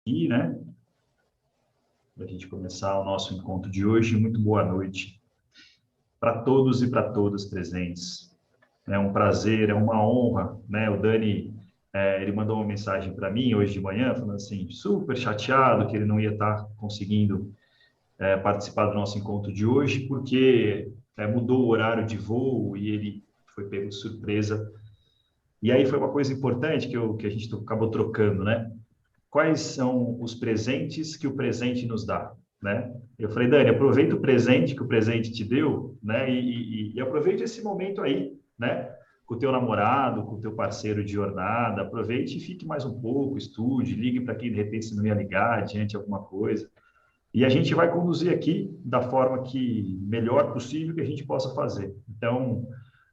E, né, para a gente começar o nosso encontro de hoje, muito boa noite para todos e para todas presentes. É um prazer, é uma honra, né? O Dani, ele mandou uma mensagem para mim hoje de manhã, falando assim, super chateado que ele não ia estar conseguindo participar do nosso encontro de hoje, porque mudou o horário de voo e ele foi pego de surpresa. E aí foi uma coisa importante que a gente acabou trocando, né? Quais são os presentes que o presente nos dá, né? Eu falei, Dani, aproveita o presente que o presente te deu, né? E aproveite esse momento aí, né? Com o teu namorado, com o teu parceiro de jornada, aproveite e fique mais um pouco, estude, ligue para quem de repente você não ia ligar diante de alguma coisa. E a gente vai conduzir aqui da forma que melhor possível que a gente possa fazer. Então,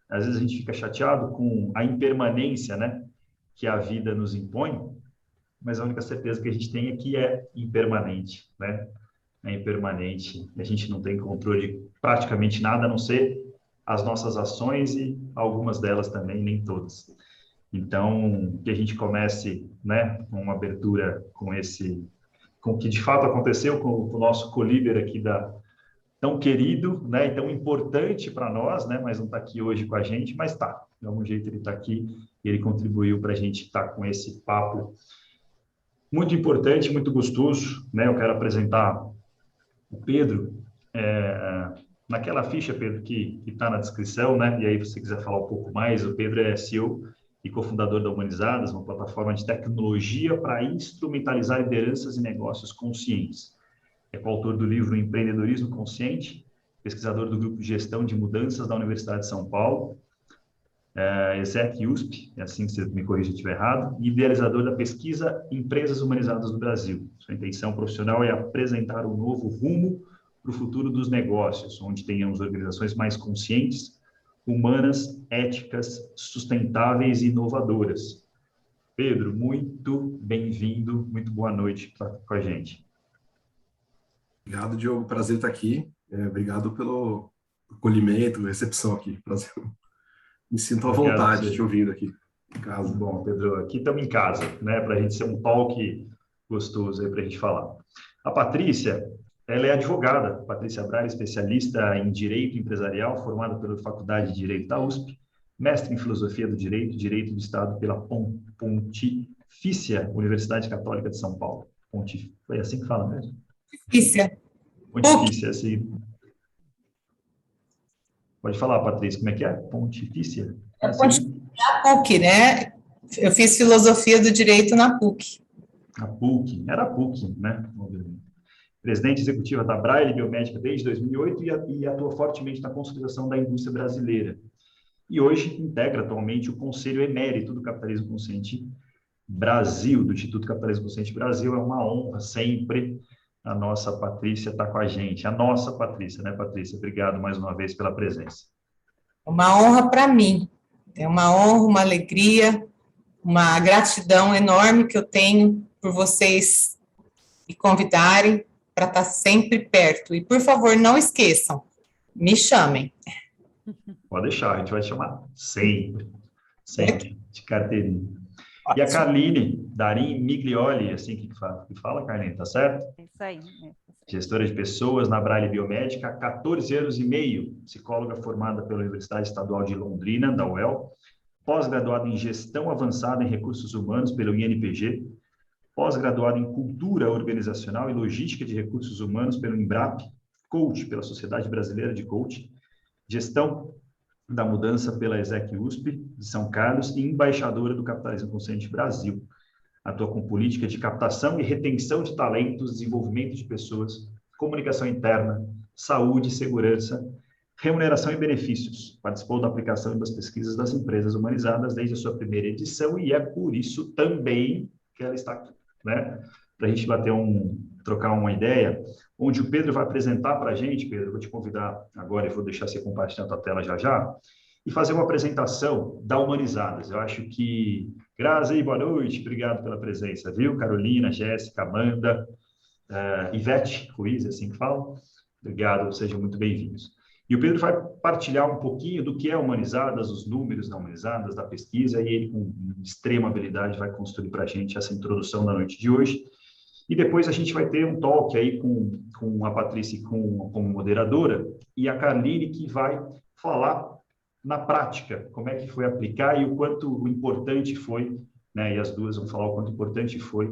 às vezes a gente fica chateado com a impermanência, né? Que a vida nos impõe, mas a única certeza que a gente tem aqui é impermanente, né? É impermanente. A gente não tem controle de praticamente nada, a não ser as nossas ações e algumas delas também, nem todas. Então, que a gente comece, né, com uma abertura com o que de fato aconteceu com o nosso co-líder aqui tão querido, né, e tão importante para nós, né, mas não está aqui hoje com a gente, mas está. De algum jeito ele está aqui e ele contribuiu para a gente estar com esse papo muito importante, muito gostoso, né? Eu quero apresentar o Pedro, naquela ficha, Pedro, que está na descrição, né? E aí, se você quiser falar um pouco mais, o Pedro é CEO e cofundador da Humanizadas, uma plataforma de tecnologia para instrumentalizar lideranças e negócios conscientes. É coautor do livro Empreendedorismo Consciente, pesquisador do Grupo de Gestão de Mudanças da Universidade de São Paulo, ESEC USP, é assim que você me corrija se eu estiver errado, e idealizador da pesquisa Empresas Humanizadas no Brasil. Sua intenção profissional é apresentar um novo rumo para o futuro dos negócios, onde tenhamos organizações mais conscientes, humanas, éticas, sustentáveis e inovadoras. Pedro, muito bem-vindo, muito boa noite com a gente. Obrigado, Diogo, prazer estar aqui. Obrigado pelo acolhimento, recepção aqui, prazer. Me sinto à vontade te ouvindo aqui em casa. Bom, Pedro, aqui estamos em casa, né? Para a gente ser um talk gostoso aí para a gente falar. A Patrícia, ela é advogada, Patrícia Braga, especialista em Direito Empresarial, formada pela Faculdade de Direito da USP, mestre em Filosofia do Direito, Direito do Estado pela Pontifícia Universidade Católica de São Paulo. Foi assim que fala mesmo? Pontifícia. Pontifícia, assim. Pode falar, Patrícia, como é que é? Pontifícia? É assim? A PUC, né? Eu fiz Filosofia do Direito na PUC. A PUC, era a PUC, né? Presidente executiva da Braille Biomédica desde 2008 e atua fortemente na consolidação da indústria brasileira. E hoje integra atualmente o Conselho Emérito do Capitalismo Consciente Brasil, do Instituto Capitalismo Consciente Brasil. É uma honra sempre a nossa Patrícia estar com a gente. A nossa Patrícia, né, Patrícia? Obrigado mais uma vez pela presença. Uma honra para mim. É uma honra, uma alegria, uma gratidão enorme que eu tenho por vocês me convidarem para estar sempre perto. E, por favor, não esqueçam, me chamem. Pode deixar, a gente vai chamar sempre, de carteirinha. E a Carline Darim Miglioli, assim que fala, Carline, tá certo? É isso aí. Gestora de pessoas na Braille Biomédica, há 14 anos e meio, psicóloga formada pela Universidade Estadual de Londrina, da UEL, pós-graduada em Gestão Avançada em Recursos Humanos pelo INPG, pós-graduada em Cultura Organizacional e Logística de Recursos Humanos pelo INBRAP, coach pela Sociedade Brasileira de Coaching, Gestão da Mudança pela ESEC USP de São Carlos e embaixadora do Capitalismo Consciente Brasil. Atua com política de captação e retenção de talentos, desenvolvimento de pessoas, comunicação interna, saúde e segurança, remuneração e benefícios. Participou da aplicação e das pesquisas das empresas humanizadas desde a sua primeira edição e é por isso também que ela está aqui, né? Para a gente trocar uma ideia, onde o Pedro vai apresentar para a gente. Pedro, eu vou te convidar agora e vou deixar você compartilhar a tua tela já, e fazer uma apresentação da Humanizadas. Eu acho que... Grazi, boa noite, obrigado pela presença, viu? Carolina, Jéssica, Amanda, Ivete Ruiz, é assim que fala? Obrigado, sejam muito bem-vindos. E o Pedro vai partilhar um pouquinho do que é Humanizadas, os números da Humanizadas, da pesquisa, e ele, com extrema habilidade, vai construir para a gente essa introdução da noite de hoje. E depois a gente vai ter um talk aí com a Patrícia como moderadora e a Carline, que vai falar na prática como é que foi aplicar e o quanto importante foi, né? E as duas vão falar o quanto importante foi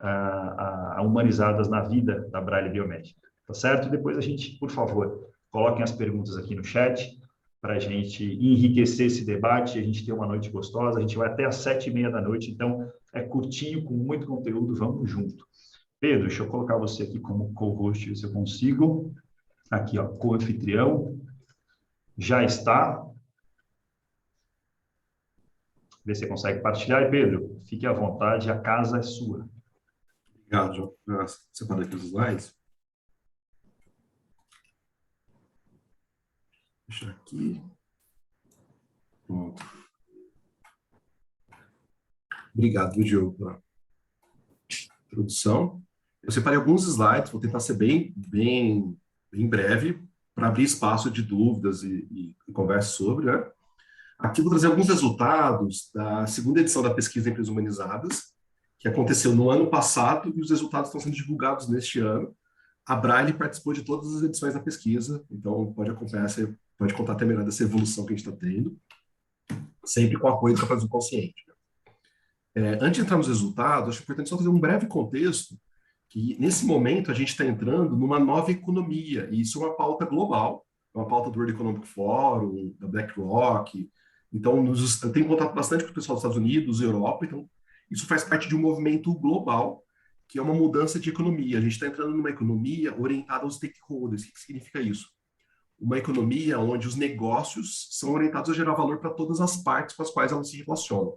a humanizadas na vida da Braille Biomédica. Tá certo? Depois a gente, por favor, coloquem as perguntas aqui no chat para a gente enriquecer esse debate, a gente ter uma noite gostosa. A gente vai até às 7h30 da noite, então é curtinho, com muito conteúdo, vamos junto. Pedro, deixa eu colocar você aqui como co-host, se eu consigo. Aqui, ó, co-anfitrião. Já está. Vê se você consegue partilhar. E, Pedro, fique à vontade, a casa é sua. Obrigado, João. Já separei aqui os slides. Deixa aqui. Pronto. Obrigado, Diogo, pela introdução. Eu separei alguns slides, vou tentar ser bem breve, para abrir espaço de dúvidas e conversa sobre, né? Aqui vou trazer alguns resultados da segunda edição da pesquisa Empresas Humanizadas, que aconteceu no ano passado e os resultados estão sendo divulgados neste ano. A Braille participou de todas as edições da pesquisa, então pode acompanhar, você pode contar até melhor dessa evolução que a gente está tendo, sempre com o apoio do Capitalismo Consciente. Antes de entrar nos resultados, acho importante só fazer um breve contexto, que nesse momento a gente está entrando numa nova economia, e isso é uma pauta global, é uma pauta do World Economic Forum, da BlackRock. Então, eu tenho contato bastante com o pessoal dos Estados Unidos, Europa, então isso faz parte de um movimento global, que é uma mudança de economia. A gente está entrando numa economia orientada aos stakeholders. O que significa isso? Uma economia onde os negócios são orientados a gerar valor para todas as partes com as quais elas se relacionam.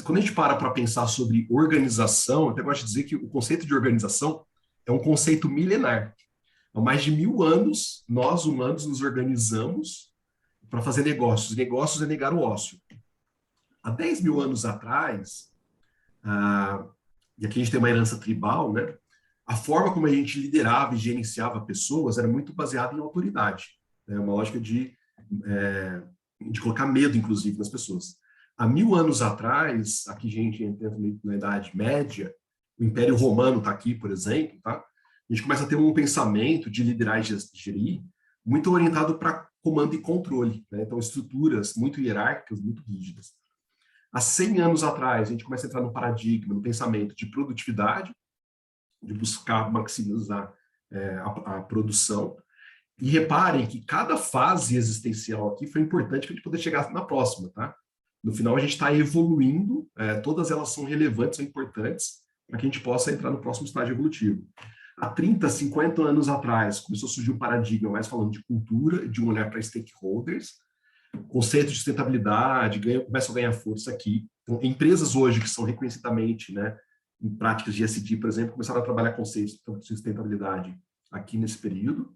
Quando a gente para pensar sobre organização, eu até gosto de dizer que o conceito de organização é um conceito milenar. Há mais de 1000 anos, nós humanos nos organizamos para fazer negócios. Negócios é negar o ócio. Há 10.000 anos atrás, e aqui a gente tem uma herança tribal, né? A forma como a gente liderava e gerenciava pessoas era muito baseada em autoridade. Uma lógica de colocar medo, inclusive, nas pessoas. Há 1000 anos atrás, aqui a gente entra na Idade Média, o Império Romano está aqui, por exemplo, tá? A gente começa a ter um pensamento de liderar e gerir muito orientado para comando e controle, né? Então, estruturas muito hierárquicas, muito rígidas. Há 100 anos atrás, a gente começa a entrar no paradigma, no pensamento de produtividade, de buscar maximizar a produção. E reparem que cada fase existencial aqui foi importante para a gente poder chegar na próxima, tá? No final, a gente está evoluindo, todas elas são relevantes, são importantes, para que a gente possa entrar no próximo estágio evolutivo. Há 30, 50 anos atrás, começou a surgir um paradigma mais falando de cultura, de um olhar para stakeholders, conceito de sustentabilidade, começa a ganhar força aqui. Então, empresas hoje que são reconhecidamente, né, em práticas de ESG, por exemplo, começaram a trabalhar conceitos de sustentabilidade aqui nesse período.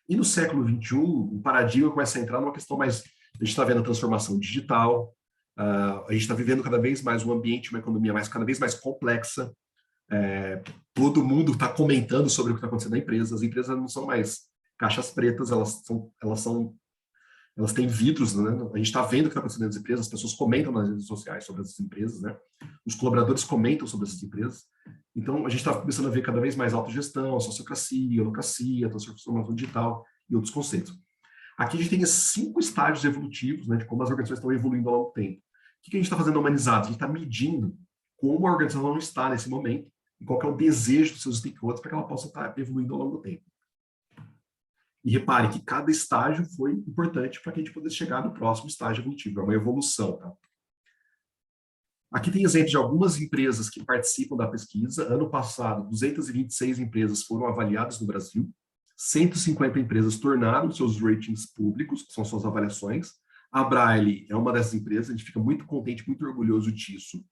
E no século XXI, o paradigma começa a entrar numa questão mais... A gente está vendo a transformação digital, a gente está vivendo cada vez mais um ambiente, uma economia cada vez mais complexa. Todo mundo está comentando sobre o que está acontecendo na empresa. As empresas não são mais caixas pretas, elas têm vidros, né? A gente está vendo o que está acontecendo nas empresas, as pessoas comentam nas redes sociais sobre essas empresas, né? Os colaboradores comentam sobre essas empresas. Então, a gente está começando a ver cada vez mais autogestão, sociocracia, holocracia, transformação digital e outros conceitos. Aqui a gente tem 5 estágios evolutivos, né, de como as organizações estão evoluindo ao longo do tempo. O que a gente está fazendo humanizado? A gente está medindo como a organização está nesse momento e qual que é o desejo dos seus stakeholders para que ela possa estar evoluindo ao longo do tempo. E repare que cada estágio foi importante para que a gente pudesse chegar no próximo estágio evolutivo. É uma evolução, tá? Aqui tem exemplos de algumas empresas que participam da pesquisa. Ano passado, 226 empresas foram avaliadas no Brasil. 150 empresas tornaram seus ratings públicos, que são suas avaliações. A Braille é uma dessas empresas, a gente fica muito contente, muito orgulhoso disso,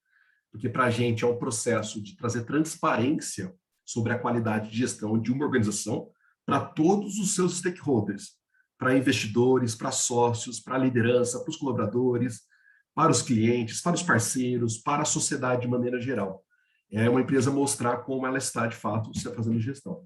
porque para a gente é um processo de trazer transparência sobre a qualidade de gestão de uma organização para todos os seus stakeholders, para investidores, para sócios, para a liderança, para os colaboradores, para os clientes, para os parceiros, para a sociedade de maneira geral. É uma empresa mostrar como ela está, de fato, fazendo gestão.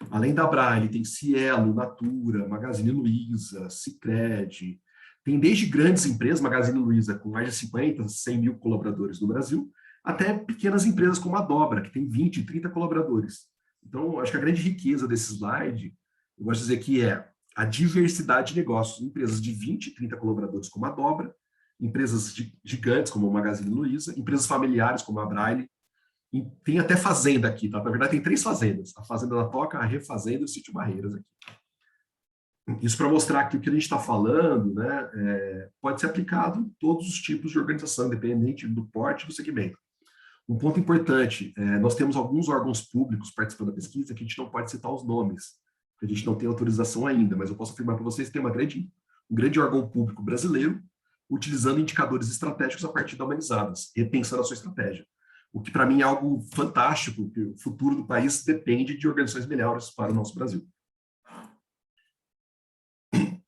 Além da Braille, tem Cielo, Natura, Magazine Luiza, Sicredi. Tem desde grandes empresas, Magazine Luiza com mais de 50, 100 mil colaboradores no Brasil, até pequenas empresas como a Dobra, que tem 20, 30 colaboradores. Então, acho que a grande riqueza desse slide, eu gosto de dizer que é a diversidade de negócios. Empresas de 20, 30 colaboradores como a Dobra, empresas gigantes como a Magazine Luiza, empresas familiares como a Braille, e tem até fazenda aqui, tá? Na verdade, tem 3 fazendas. A Fazenda da Toca, a Refazenda e o Sítio Barreiras aqui. Isso para mostrar que o que a gente está falando, né, pode ser aplicado em todos os tipos de organização, independente do porte e do segmento. Um ponto importante, nós temos alguns órgãos públicos participando da pesquisa que a gente não pode citar os nomes, porque a gente não tem autorização ainda, mas eu posso afirmar para vocês que tem um grande órgão público brasileiro utilizando indicadores estratégicos a partir da Humanizadas, repensando a sua estratégia. O que para mim é algo fantástico, porque o futuro do país depende de organizações melhores para o nosso Brasil.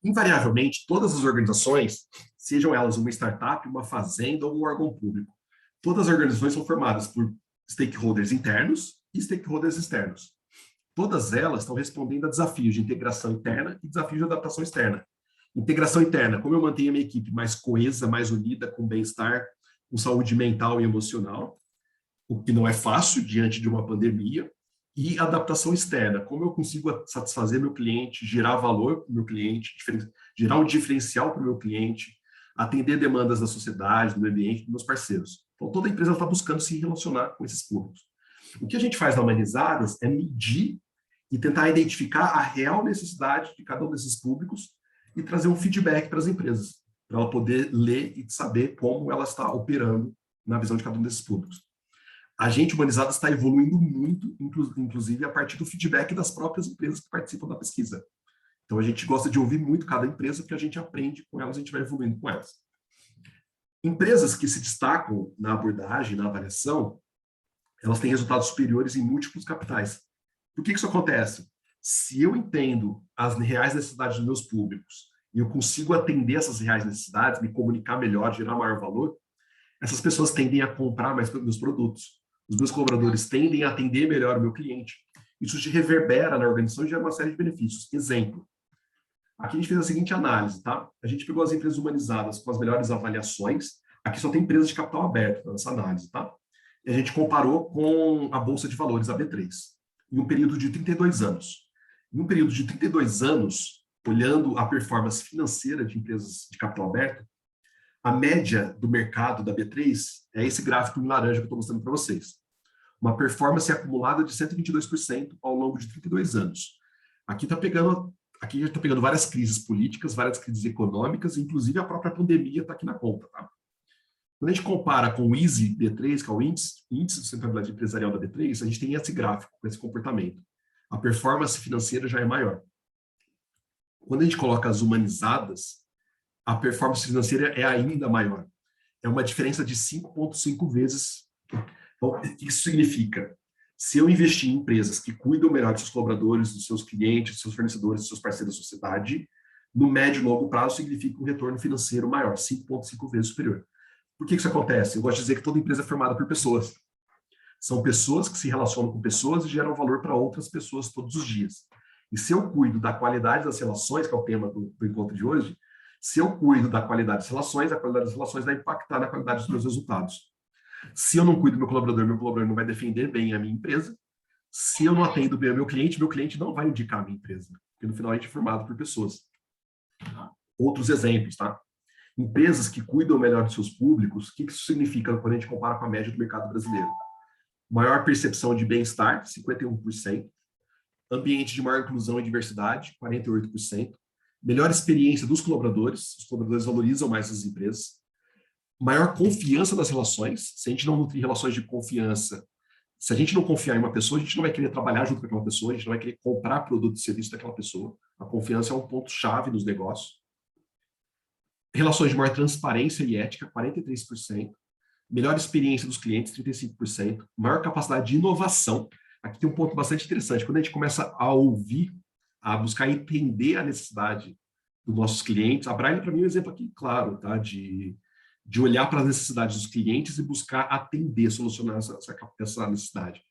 Invariavelmente, todas as organizações, sejam elas uma startup, uma fazenda ou um órgão público, todas as organizações são formadas por stakeholders internos e stakeholders externos. Todas elas estão respondendo a desafios de integração interna e desafios de adaptação externa. Integração interna, como eu mantenho a minha equipe mais coesa, mais unida, com bem-estar, com saúde mental e emocional, o que não é fácil diante de uma pandemia. E adaptação externa, como eu consigo satisfazer meu cliente, gerar valor para o meu cliente, gerar um diferencial para o meu cliente, atender demandas da sociedade, do meio ambiente, dos meus parceiros. Então, toda empresa está buscando se relacionar com esses públicos. O que a gente faz na Humanizadas é medir e tentar identificar a real necessidade de cada um desses públicos e trazer um feedback para as empresas, para ela poder ler e saber como ela está operando na visão de cada um desses públicos. A gente, Humanizadas, está evoluindo muito, inclusive a partir do feedback das próprias empresas que participam da pesquisa. Então, a gente gosta de ouvir muito cada empresa, porque a gente aprende com elas, a gente vai evoluindo com elas. Empresas que se destacam na abordagem, na avaliação, elas têm resultados superiores em múltiplos capitais. Por que isso acontece? Se eu entendo as reais necessidades dos meus públicos e eu consigo atender essas reais necessidades, me comunicar melhor, gerar maior valor, essas pessoas tendem a comprar mais meus produtos. Os meus colaboradores tendem a atender melhor o meu cliente. Isso se reverbera na organização e gera uma série de benefícios. Exemplo. Aqui a gente fez a seguinte análise, tá? A gente pegou as empresas humanizadas com as melhores avaliações. Aqui só tem empresas de capital aberto nessa análise, tá? E a gente comparou com a Bolsa de Valores, a B3, em um período de 32 anos. Em um período de 32 anos, olhando a performance financeira de empresas de capital aberto, a média do mercado da B3 é esse gráfico em laranja que eu estou mostrando para vocês. Uma performance acumulada de 122% ao longo de 32 anos. Aqui já está pegando várias crises políticas, várias crises econômicas, inclusive a própria pandemia está aqui na conta. Tá? Quando a gente compara com o ISE B3, que é o índice de sustentabilidade empresarial da B3, a gente tem esse gráfico, esse comportamento. A performance financeira já é maior. Quando a gente coloca as humanizadas, a performance financeira é ainda maior. É uma diferença de 5,5 vezes. Então, o que isso significa? Se eu investir em empresas que cuidam melhor dos seus colaboradores, dos seus clientes, dos seus fornecedores, dos seus parceiros da sociedade, no médio e longo prazo significa um retorno financeiro maior, 5,5 vezes superior. Por que isso acontece? Eu gosto de dizer que toda empresa é formada por pessoas. São pessoas que se relacionam com pessoas e geram valor para outras pessoas todos os dias. E se eu cuido da qualidade das relações, que é o tema do encontro de hoje, se eu cuido da qualidade das relações, a qualidade das relações vai impactar na qualidade dos meus resultados. Se eu não cuido do meu colaborador não vai defender bem a minha empresa. Se eu não atendo bem o meu cliente não vai indicar a minha empresa. Porque no final a gente é formado por pessoas. Outros exemplos, tá? Empresas que cuidam melhor dos seus públicos, o que isso significa quando a gente compara com a média do mercado brasileiro? Maior percepção de bem-estar, 51%. Ambiente de maior inclusão e diversidade, 48%. Melhor experiência dos colaboradores, os colaboradores valorizam mais as empresas. Maior confiança nas relações, se a gente não nutrir relações de confiança, se a gente não confiar em uma pessoa, a gente não vai querer trabalhar junto com aquela pessoa, a gente não vai querer comprar produto e serviço daquela pessoa. A confiança é um ponto-chave nos negócios. Relações de maior transparência e ética, 43%. Melhor experiência dos clientes, 35%. Maior capacidade de inovação. Aqui tem um ponto bastante interessante. Quando a gente começa a ouvir, a buscar entender a necessidade dos nossos clientes, a Braille, para mim, é um exemplo aqui claro, tá? De olhar para as necessidades dos clientes e buscar atender, solucionar essa necessidade.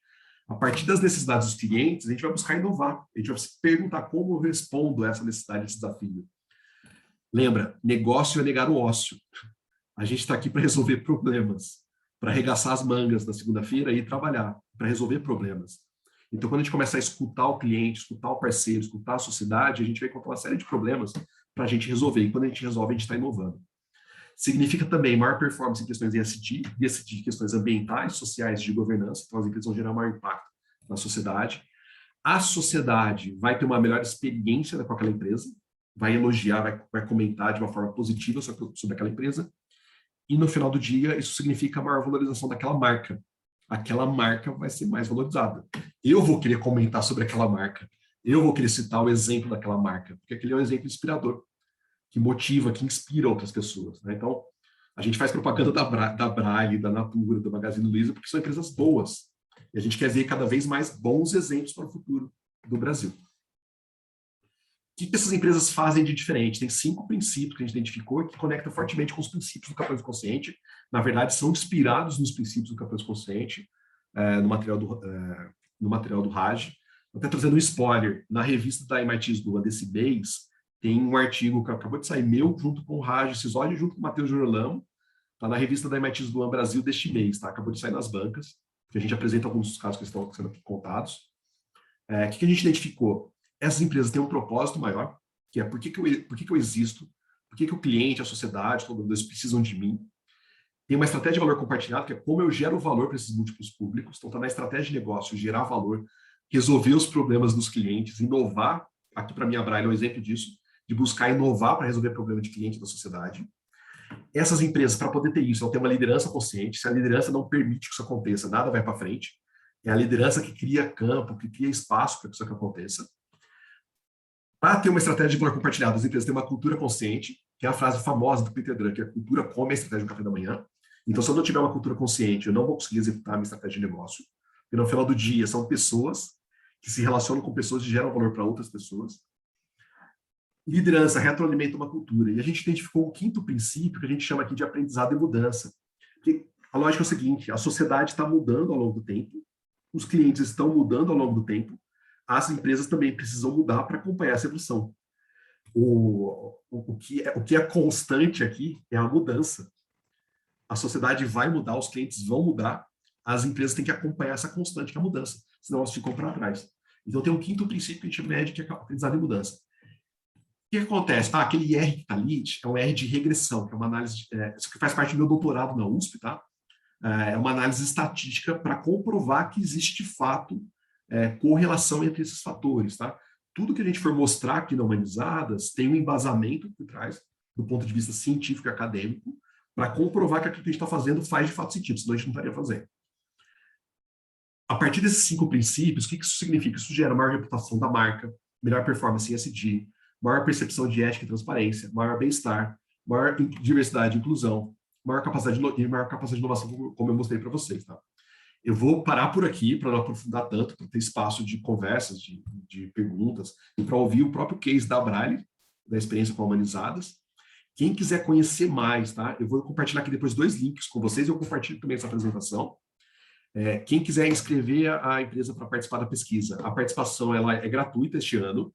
A partir das necessidades dos clientes, a gente vai buscar inovar. A gente vai se perguntar como eu respondo a essa necessidade, esse desafio. Lembra, negócio é negar o ócio. A gente está aqui para resolver problemas. para arregaçar as mangas na segunda-feira e ir trabalhar, para resolver problemas. Então, quando a gente começa a escutar o cliente, escutar o parceiro, escutar a sociedade, a gente vai encontrar uma série de problemas para a gente resolver. E quando a gente resolve, a gente está inovando. Significa também maior performance em questões de ESG, questões ambientais, sociais, de governança. Então, as empresas vão gerar maior impacto na sociedade. A sociedade vai ter uma melhor experiência com aquela empresa, vai elogiar, vai comentar de uma forma positiva sobre aquela empresa. E no final do dia, isso significa a maior valorização daquela marca. Aquela marca vai ser mais valorizada. Eu vou querer comentar sobre aquela marca. Eu vou querer citar o exemplo daquela marca, porque aquele é um exemplo inspirador, que motiva, que inspira outras pessoas, né? Então, a gente faz propaganda da Braille, da Natura, do Magazine Luiza, porque são empresas boas. E a gente quer ver cada vez mais bons exemplos para o futuro do Brasil. O que essas empresas fazem de diferente? Tem 5 princípios que a gente identificou que conectam fortemente com os princípios do capitalismo consciente. Na verdade, são inspirados nos princípios do capitalismo consciente, no material do Raj. Até trazendo um spoiler, na revista da MIT Sloan desse mês, tem um artigo que acabou de sair meu, junto com o Raj Sisoli, junto com o Matheus Girolamo, está na revista da MIT Sloan Brasil deste mês, tá? Acabou de sair nas bancas, que a gente apresenta alguns dos casos que estão sendo aqui contados. O que a gente identificou? Essas empresas têm um propósito maior, que é por que eu existo, por que o cliente, a sociedade, todos eles precisam de mim. Tem uma estratégia de valor compartilhado, que é como eu gero valor para esses múltiplos públicos. Então, está na estratégia de negócio, gerar valor, resolver os problemas dos clientes, inovar. Aqui, para mim, a Braille é um exemplo disso, de buscar inovar para resolver problema de cliente da sociedade. Essas empresas, para poder ter isso, elas têm uma liderança consciente. Se a liderança não permite que isso aconteça, nada vai para frente. É a liderança que cria campo, que cria espaço para que isso aconteça. Para ter uma estratégia de valor compartilhado, as empresas têm uma cultura consciente, que é a frase famosa do Peter Drucker, que a cultura come a estratégia do café da manhã. Então, se eu não tiver uma cultura consciente, eu não vou conseguir executar a minha estratégia de negócio. E no final do dia, são pessoas que se relacionam com pessoas e geram valor para outras pessoas. Liderança retroalimenta uma cultura. E a gente identificou o 5º princípio, que a gente chama aqui de aprendizado e mudança. Porque a lógica é o seguinte, a sociedade está mudando ao longo do tempo, os clientes estão mudando ao longo do tempo, as empresas também precisam mudar para acompanhar essa evolução. O que é constante aqui é a mudança. A sociedade vai mudar, os clientes vão mudar, as empresas têm que acompanhar essa constante, que é a mudança, senão elas ficam para trás. Então, tem um 5º princípio que a gente mede, que é aprendizado e mudança. O que acontece? Aquele IR que está ali é um R de regressão, que é uma análise, isso que faz parte do meu doutorado na USP, tá? É uma análise estatística para comprovar que existe, de fato, correlação entre esses fatores, tá? Tudo que a gente for mostrar aqui na Humanizadas tem um embasamento por trás, do ponto de vista científico e acadêmico, para comprovar que aquilo que a gente está fazendo faz de fato sentido, senão a gente não estaria fazendo. A partir desses 5 princípios, o que isso significa? Isso gera maior reputação da marca, melhor performance em ESG, maior percepção de ética e transparência, maior bem-estar, maior diversidade e inclusão, maior capacidade de inovação, como eu mostrei para vocês, tá? Eu vou parar por aqui para não aprofundar tanto, para ter espaço de conversas, de perguntas, e para ouvir o próprio case da Braille, da experiência com Humanizadas. Quem quiser conhecer mais, tá? Eu vou compartilhar aqui depois 2 links com vocês, eu compartilho também essa apresentação. Quem quiser inscrever a empresa para participar da pesquisa, a participação ela é gratuita este ano,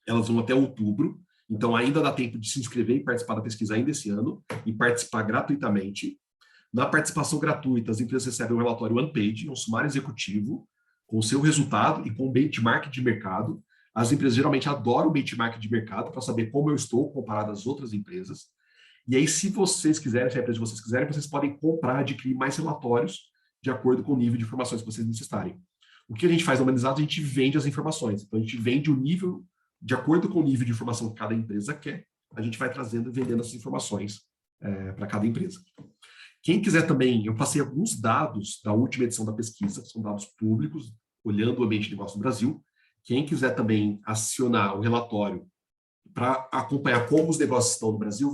elas vão até outubro, então ainda dá tempo de se inscrever e participar da pesquisa ainda esse ano, e participar gratuitamente. Na participação gratuita, as empresas recebem um relatório one-page, um sumário executivo, com o seu resultado e com um benchmark de mercado. As empresas geralmente adoram o benchmark de mercado para saber como eu estou comparado às outras empresas. E aí, se vocês quiserem, se a empresa de vocês quiserem, vocês podem comprar, adquirir mais relatórios de acordo com o nível de informações que vocês necessitarem. O que a gente faz no Humanizados, a gente vende as informações. Então, a gente vende o nível, de acordo com o nível de informação que cada empresa quer, a gente vai trazendo e vendendo essas informações para cada empresa. Quem quiser também, eu passei alguns dados da última edição da pesquisa, são dados públicos, olhando o ambiente de negócio no Brasil. Quem quiser também acionar o relatório para acompanhar como os negócios estão no Brasil,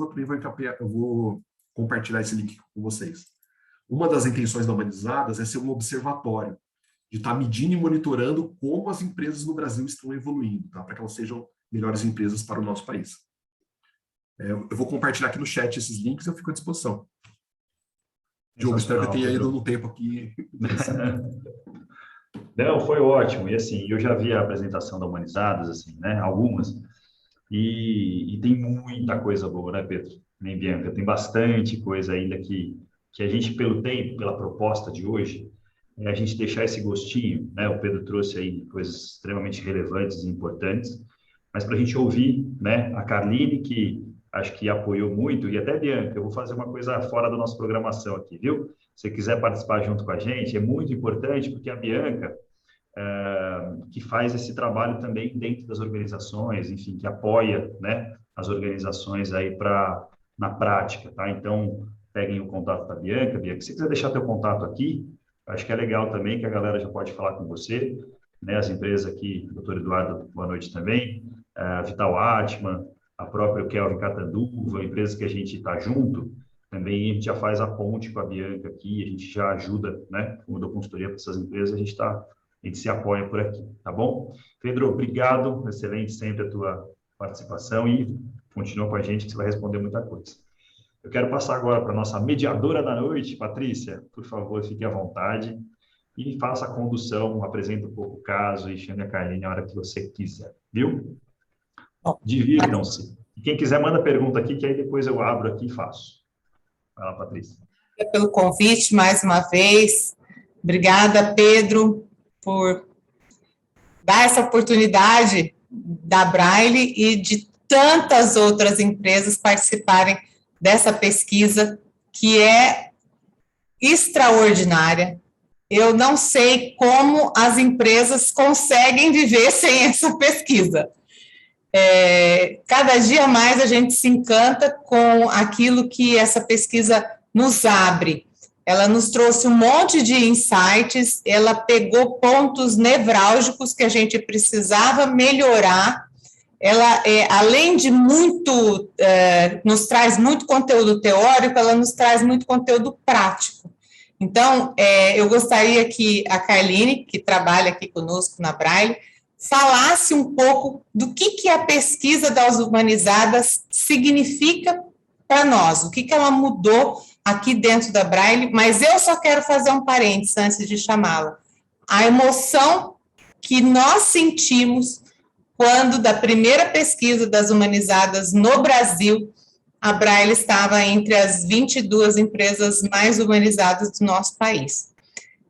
eu vou compartilhar esse link com vocês. Uma das intenções da Humanizadas é ser um observatório, de estar medindo e monitorando como as empresas no Brasil estão evoluindo, tá? Para que elas sejam melhores empresas para o nosso país. Eu vou compartilhar aqui no chat esses links e eu fico à disposição. Diogo, espero que eu tenha ido no tempo aqui. Não, foi ótimo. E assim, eu já vi a apresentação da Humanizadas, assim, né? Algumas. E tem muita coisa boa, né, Pedro? Nem Bianca, tem bastante coisa ainda que que a gente, pelo tempo, pela proposta de hoje, é a gente deixar esse gostinho, né? O Pedro trouxe aí coisas extremamente relevantes e importantes, mas para a gente ouvir, né? A Carline, que acho que apoiou muito, e até a Bianca, eu vou fazer uma coisa fora da nossa programação aqui, viu? Se você quiser participar junto com a gente, é muito importante, porque a Bianca, que faz esse trabalho também dentro das organizações, enfim, que apoia, né, as organizações aí na prática, tá? Então, peguem o contato da Bianca. Bianca, se você quiser deixar teu contato aqui, acho que é legal também, que a galera já pode falar com você, né? As empresas aqui, doutor Eduardo, boa noite também, a Vital Atman, a própria Kelvin Catanduva, empresas que a gente está junto, também a gente já faz a ponte com a Bianca aqui, a gente já ajuda, né? Como eu dou consultoria para essas empresas, a gente se apoia por aqui, tá bom? Pedro, obrigado, excelente sempre a tua participação e continua com a gente que você vai responder muita coisa. Eu quero passar agora para a nossa mediadora da noite, Patrícia, por favor, fique à vontade e faça a condução, apresente um pouco o caso e chame a Carline na hora que você quiser, viu? Divirtam-se. E quem quiser, manda pergunta aqui, que aí depois eu abro aqui e faço. Vai lá, Patrícia. Pelo convite, mais uma vez. Obrigada, Pedro, por dar essa oportunidade da Braille e de tantas outras empresas participarem dessa pesquisa, que é extraordinária. Eu não sei como as empresas conseguem viver sem essa pesquisa. Cada dia mais a gente se encanta com aquilo que essa pesquisa nos abre. Ela nos trouxe um monte de insights, ela pegou pontos nevrálgicos que a gente precisava melhorar. Ela, além de muito, nos traz muito conteúdo teórico, ela nos traz muito conteúdo prático. Então, eu gostaria que a Carline, que trabalha aqui conosco na Braille, falasse um pouco do que a pesquisa das humanizadas significa para nós, o que ela mudou aqui dentro da Braille, mas eu só quero fazer um parênteses antes de chamá-la. A emoção que nós sentimos quando, da primeira pesquisa das humanizadas no Brasil, a Braille estava entre as 22 empresas mais humanizadas do nosso país.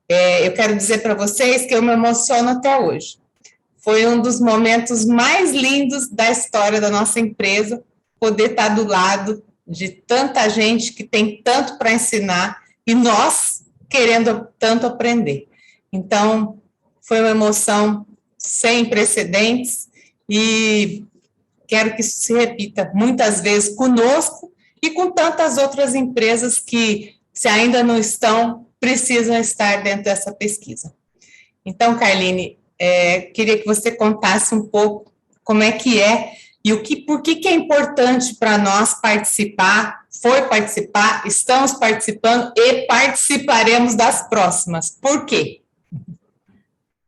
Eu quero dizer para vocês que eu me emociono até hoje. Foi um dos momentos mais lindos da história da nossa empresa, poder estar do lado de tanta gente que tem tanto para ensinar e nós querendo tanto aprender. Então, foi uma emoção sem precedentes e quero que isso se repita muitas vezes conosco e com tantas outras empresas que, se ainda não estão, precisam estar dentro dessa pesquisa. Então, Carline, queria que você contasse um pouco como é que é e por que é importante para nós participar, estamos participando e participaremos das próximas. Por quê?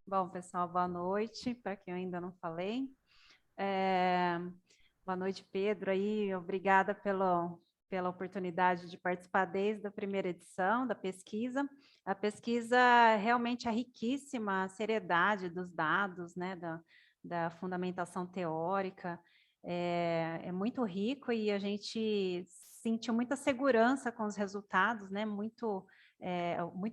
Bom, pessoal, boa noite, para quem eu ainda não falei. Boa noite, Pedro, aí, obrigada pela oportunidade de participar desde a primeira edição da pesquisa. A pesquisa realmente é riquíssima, a seriedade dos dados, né, da fundamentação teórica, é muito rico e a gente sentiu muita segurança com os resultados, né, muito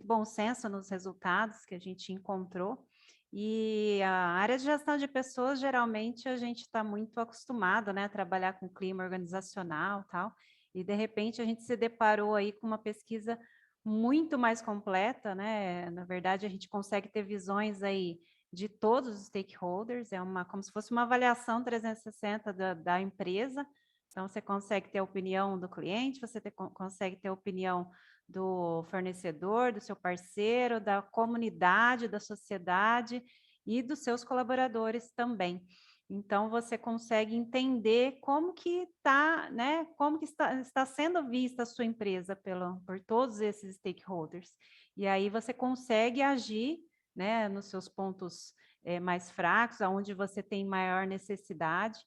bom senso nos resultados que a gente encontrou. E a área de gestão de pessoas, geralmente, a gente está muito acostumado, né, a trabalhar com clima organizacional e tal, e, de repente, a gente se deparou aí com uma pesquisa muito mais completa, né, na verdade, a gente consegue ter visões aí de todos os stakeholders, como se fosse uma avaliação 360 da empresa, então você consegue ter a opinião do cliente, você consegue ter a opinião do fornecedor, do seu parceiro, da comunidade, da sociedade e dos seus colaboradores também. Então, você consegue entender como que está, né, como que está sendo vista a sua empresa por todos esses stakeholders. E aí você consegue agir, né, nos seus pontos mais fracos, onde você tem maior necessidade.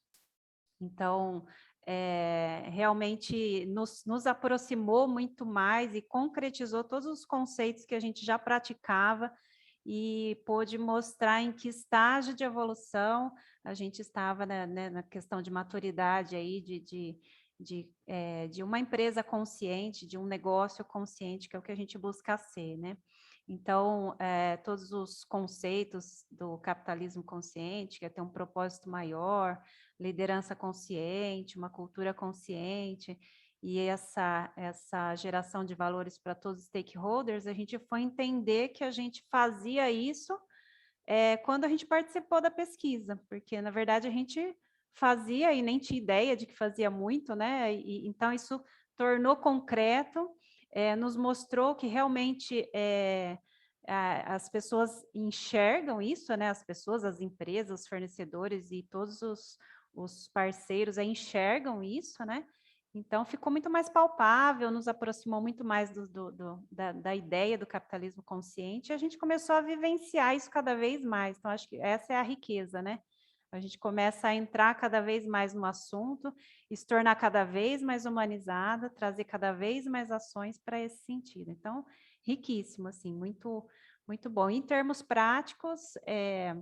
Então, realmente nos aproximou muito mais e concretizou todos os conceitos que a gente já praticava e pôde mostrar em que estágio de evolução a gente estava, né, na questão de maturidade aí, de uma empresa consciente, de um negócio consciente, que é o que a gente busca ser, né? Então, todos os conceitos do capitalismo consciente, que é ter um propósito maior, liderança consciente, uma cultura consciente, e essa geração de valores para todos os stakeholders, a gente foi entender que a gente fazia isso quando a gente participou da pesquisa, porque, na verdade, a gente fazia e nem tinha ideia de que fazia muito, né? Então, isso tornou concreto, nos mostrou que realmente as pessoas enxergam isso, né? As pessoas, as empresas, os fornecedores e todos os parceiros enxergam isso, né? Então, ficou muito mais palpável, nos aproximou muito mais da ideia do capitalismo consciente, e a gente começou a vivenciar isso cada vez mais. Então, acho que essa é a riqueza, né? A gente começa a entrar cada vez mais no assunto, e se tornar cada vez mais humanizada, trazer cada vez mais ações para esse sentido. Então, riquíssimo, assim, muito, muito bom. Em termos práticos, é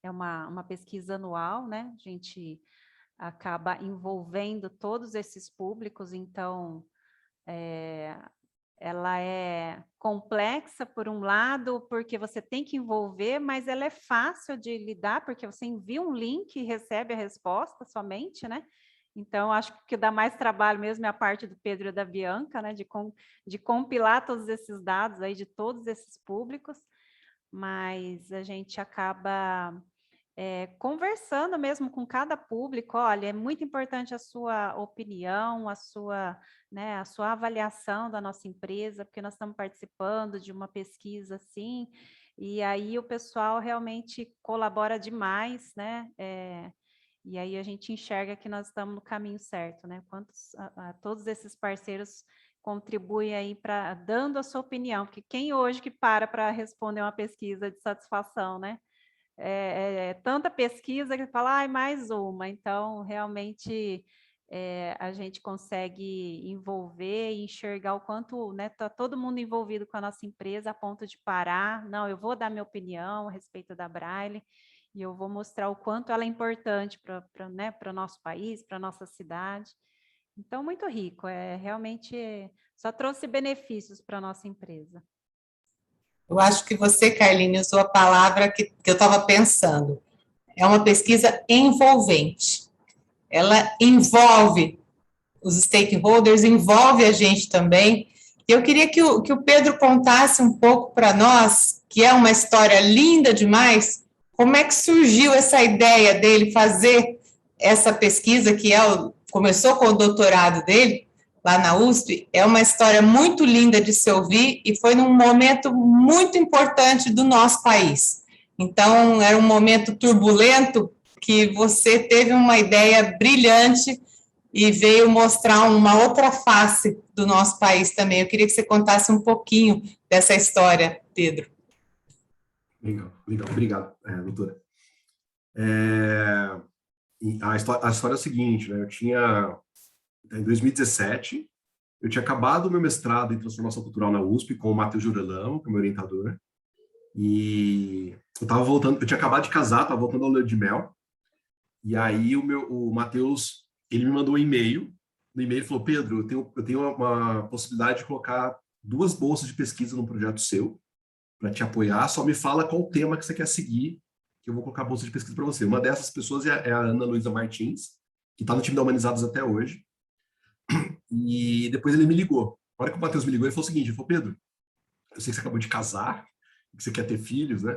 uma pesquisa anual, né? A gente acaba envolvendo todos esses públicos, então ela é complexa, por um lado, porque você tem que envolver, mas ela é fácil de lidar, porque você envia um link e recebe a resposta somente, né? Então, acho que o que dá mais trabalho mesmo é a parte do Pedro e da Bianca, né? De compilar todos esses dados aí de todos esses públicos, mas a gente acaba conversando mesmo com cada público. Olha, é muito importante a sua opinião, a sua avaliação da nossa empresa, porque nós estamos participando de uma pesquisa assim, e aí o pessoal realmente colabora demais, né? E aí a gente enxerga que nós estamos no caminho certo, né? Todos esses parceiros contribuem aí dando a sua opinião, porque quem hoje que para responder uma pesquisa de satisfação, né? Tanta pesquisa que fala, mais uma. Então, realmente, a gente consegue envolver e enxergar o quanto, né, está todo mundo envolvido com a nossa empresa a ponto de parar. Não, eu vou dar minha opinião a respeito da Braille e eu vou mostrar o quanto ela é importante para o nosso país, para a nossa cidade. Então, muito rico. Realmente só trouxe benefícios para a nossa empresa. Eu acho que você, Carline, usou a palavra que eu estava pensando. É uma pesquisa envolvente. Ela envolve os stakeholders, envolve a gente também. Eu queria que o Pedro contasse um pouco para nós, que é uma história linda demais, como é que surgiu essa ideia dele fazer essa pesquisa, que começou com o doutorado dele, lá na USP. É uma história muito linda de se ouvir e foi num momento muito importante do nosso país. Então, era um momento turbulento que você teve uma ideia brilhante e veio mostrar uma outra face do nosso país também. Eu queria que você contasse um pouquinho dessa história, Pedro. Legal. Obrigado, doutora. A história é a seguinte, né? Em 2017, eu tinha acabado o meu mestrado em transformação cultural na USP com o Matheus Jurelão, que é meu orientador, e eu tinha acabado de casar, estava voltando ao lua de mel, e aí o Matheus, ele me mandou um e-mail, no e-mail falou, Pedro, eu tenho uma possibilidade de colocar 2 bolsas de pesquisa no projeto seu, para te apoiar, só me fala qual o tema que você quer seguir, que eu vou colocar a bolsa de pesquisa para você. Uma dessas pessoas é a Ana Luísa Martins, que está no time da Humanizadas até hoje, e depois ele me ligou. A hora que o Matheus me ligou, ele falou o seguinte, ele falou, Pedro, eu sei que você acabou de casar, que você quer ter filhos, né?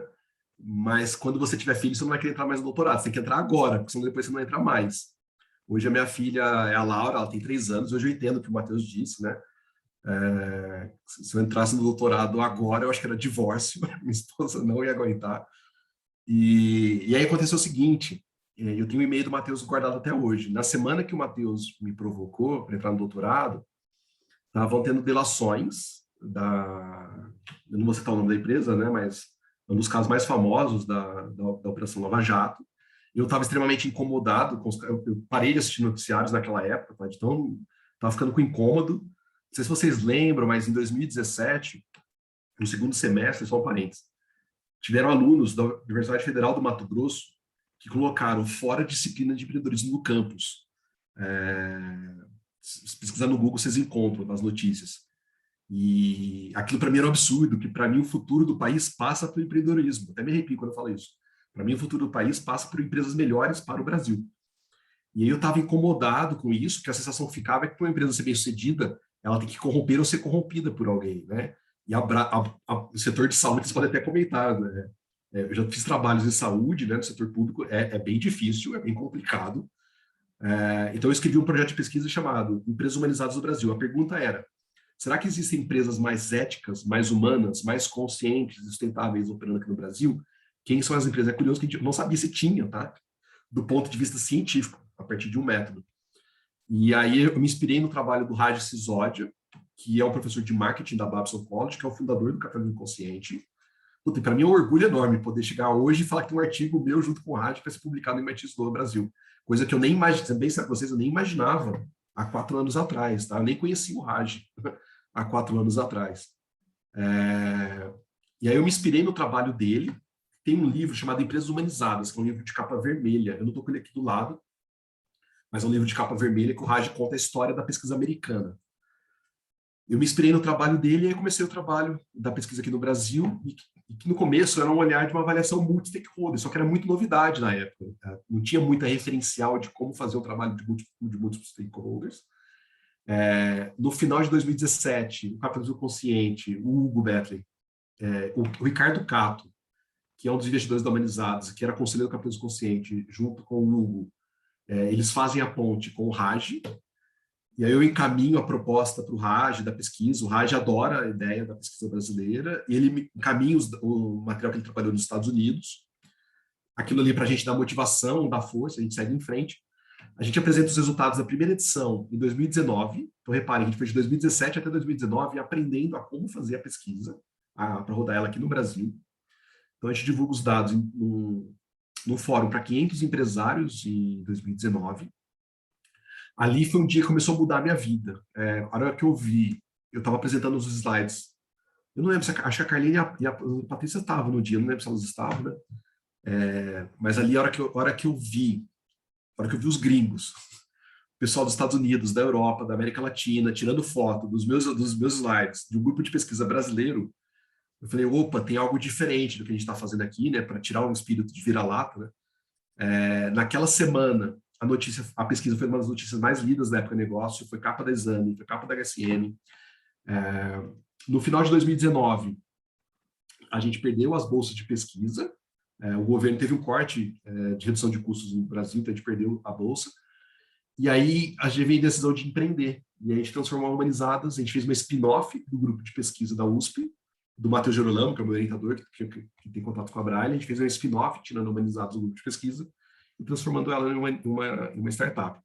Mas quando você tiver filho, você não vai querer entrar mais no doutorado, você tem que entrar agora, porque senão depois você não vai entrar mais. Hoje a minha filha é a Laura, ela tem 3 anos, hoje eu entendo o que o Matheus disse, né? Se eu entrasse no doutorado agora, eu acho que era divórcio, minha esposa não ia aguentar. E aí aconteceu o seguinte, eu tenho um e-mail do Matheus guardado até hoje. Na semana que o Matheus me provocou para entrar no doutorado, estavam tendo delações eu não vou citar o nome da empresa, né, mas um dos casos mais famosos da Operação Lava Jato. Eu estava extremamente incomodado, eu parei de assistir noticiários naquela época, tá? Então estava ficando com incômodo. Não sei se vocês lembram, mas em 2017, no segundo semestre, só um parênteses, tiveram alunos da Universidade Federal do Mato Grosso que colocaram fora a disciplina de empreendedorismo no campus. Se pesquisar no Google, vocês encontram as notícias. E aquilo para mim era um absurdo, que para mim o futuro do país passa pelo empreendedorismo. Até me arrepio quando eu falo isso. Para mim o futuro do país passa por empresas melhores para o Brasil. E aí eu estava incomodado com isso, porque a sensação que ficava é que para uma empresa ser bem-sucedida, ela tem que corromper ou ser corrompida por alguém, né? E o setor de saúde, vocês podem até comentar, né? Eu já fiz trabalhos em saúde, né, no setor público, é bem difícil, é bem complicado. Então eu escrevi um projeto de pesquisa chamado Empresas Humanizadas do Brasil. A pergunta era, será que existem empresas mais éticas, mais humanas, mais conscientes e sustentáveis operando aqui no Brasil? Quem são as empresas? É curioso que a gente não sabia se tinha, tá? Do ponto de vista científico, a partir de um método. E aí eu me inspirei no trabalho do Raj Sisodia, que é um professor de marketing da Babson College, que é o fundador do Capitalismo Consciente. Para mim é um orgulho enorme poder chegar hoje e falar que tem um artigo meu junto com o Raj para ser publicado no MIT Sloan Brasil. Coisa que eu nem imaginava, também para vocês, eu nem imaginava há 4 anos atrás, tá? Eu nem conhecia o Raj há 4 anos atrás. E aí eu me inspirei no trabalho dele. Tem um livro chamado Empresas Humanizadas, que é um livro de capa vermelha. Eu não estou com ele aqui do lado, mas é um livro de capa vermelha que o Raj conta a história da pesquisa americana. Eu me inspirei no trabalho dele e aí comecei o trabalho da pesquisa aqui no Brasil, e que no começo era um olhar de uma avaliação multi-stakeholder, só que era muito novidade na época. Não tinha muita referencial de como fazer um trabalho de múltiplos stakeholders. No final de 2017, o Capitalismo Consciente, o Hugo Betley, o Ricardo Cato, que é um dos investidores da Humanizadas, que era conselheiro do Capitalismo Consciente, junto com o Hugo, eles fazem a ponte com o Raj, e aí eu encaminho a proposta para o Raj da pesquisa. O Raj adora a ideia da pesquisa brasileira, e ele me encaminha o material que ele trabalhou nos Estados Unidos, aquilo ali para a gente dar motivação, dar força, a gente segue em frente. A gente apresenta os resultados da primeira edição em 2019, então reparem, a gente fez de 2017 até 2019 aprendendo a como fazer a pesquisa, para rodar ela aqui no Brasil. Então a gente divulga os dados no fórum para 500 empresários em 2019. Ali foi um dia que começou a mudar a minha vida. A hora que eu vi, eu estava apresentando os slides. Eu não lembro, acho que a Carlinha e a Patrícia estavam no dia, não lembro se elas estavam, né? Mas ali, a hora que eu vi os gringos, o pessoal dos Estados Unidos, da Europa, da América Latina, tirando foto dos meus slides, de um grupo de pesquisa brasileiro, eu falei, opa, tem algo diferente do que a gente está fazendo aqui, né? Para tirar um espírito de vira-lata, né? Naquela semana, a pesquisa foi uma das notícias mais lidas da época do negócio, foi capa da Exame, foi capa da HSM. No final de 2019, a gente perdeu as bolsas de pesquisa, o governo teve um corte de redução de custos no Brasil, então a gente perdeu a bolsa, e aí a gente veio a decisão de empreender, e aí a gente transformou a Humanizadas, a gente fez uma spin-off do grupo de pesquisa da USP, do Matheus Gerolamo, que é o meu orientador, que tem contato com a Braille. A gente fez uma spin-off, tirando Humanizados do grupo de pesquisa, e transformando ela em uma startup.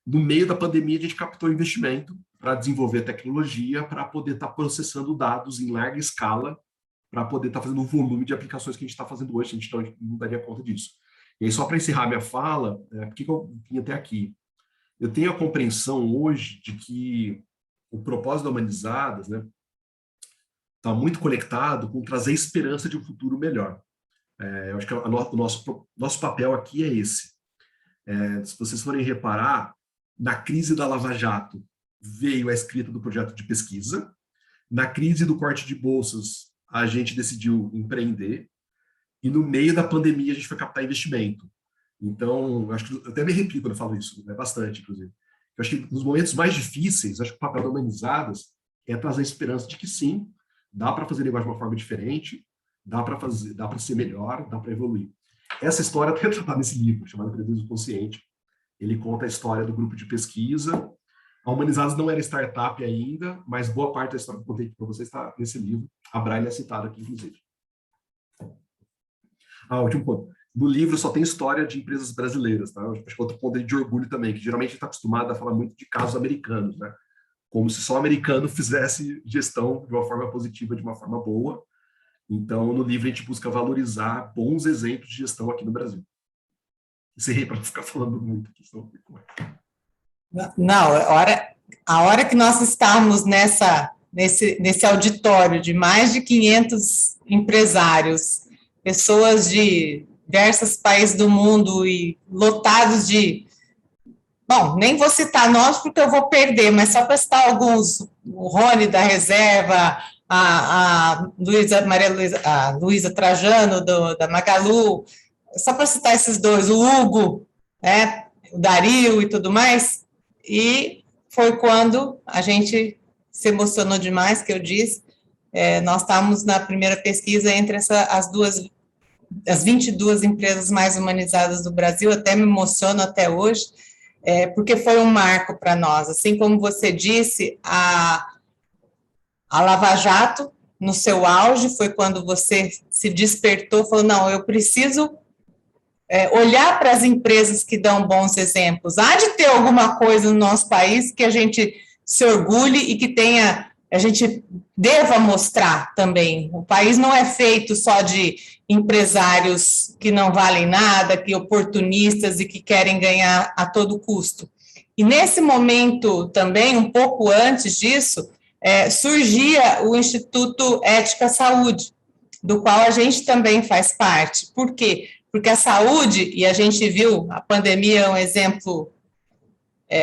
No meio da pandemia, a gente captou investimento para desenvolver tecnologia, para poder estar processando dados em larga escala, para poder estar fazendo o volume de aplicações que a gente está fazendo hoje, a gente não daria conta disso. E aí, só para encerrar minha fala, por que eu vim até aqui? Eu tenho a compreensão hoje de que o propósito da Humanizadas, né, está muito conectado com trazer esperança de um futuro melhor. Eu acho que o nosso papel aqui é esse. Se vocês forem reparar, na crise da Lava Jato veio a escrita do projeto de pesquisa, na crise do corte de bolsas a gente decidiu empreender, e no meio da pandemia a gente foi captar investimento. Então, acho que eu até me arrepio quando eu falo isso, bastante, inclusive. Eu acho que nos momentos mais difíceis, acho que o papel da Humanizadas é trazer esperança de que sim, dá para fazer negócio de uma forma diferente, dá para ser melhor, dá para evoluir. Essa história está tratada nesse livro, chamado Empreendedorismo Consciente. Ele conta a história do grupo de pesquisa. A Humanizadas não era startup ainda, mas boa parte da história que eu contei para vocês está nesse livro. A Braille é citada aqui, inclusive. Último ponto. No livro só tem história de empresas brasileiras, tá? Acho que outro ponto de orgulho também, que geralmente a gente está acostumado a falar muito de casos americanos, né? Como se só americano fizesse gestão de uma forma positiva, de uma forma boa. Então, no livro, a gente busca valorizar bons exemplos de gestão aqui no Brasil. Encerrei para não ficar falando muito aqui, senão fico mais. Não, a hora que nós estamos nesse auditório de mais de 500 empresários, pessoas de diversos países do mundo e lotados de Bom, nem vou citar nomes porque eu vou perder, mas só para citar alguns, o Rony da Reserva, a Luísa Trajano, da Magalu, só para citar esses dois, o Hugo, né, o Dario e tudo mais, e foi quando a gente se emocionou demais, que eu disse, nós estávamos na primeira pesquisa entre as 22 empresas mais humanizadas do Brasil, até me emociono até hoje, porque foi um marco para nós. Assim como você disse, a Lava Jato, no seu auge, foi quando você se despertou, falou, não, eu preciso olhar para as empresas que dão bons exemplos. Há de ter alguma coisa no nosso país que a gente se orgulhe e que a gente deva mostrar também. O país não é feito só de empresários que não valem nada, que oportunistas e que querem ganhar a todo custo. E nesse momento também, um pouco antes disso, surgia o Instituto Ética Saúde, do qual a gente também faz parte. Por quê? Porque a saúde, e a gente viu, a pandemia é um exemplo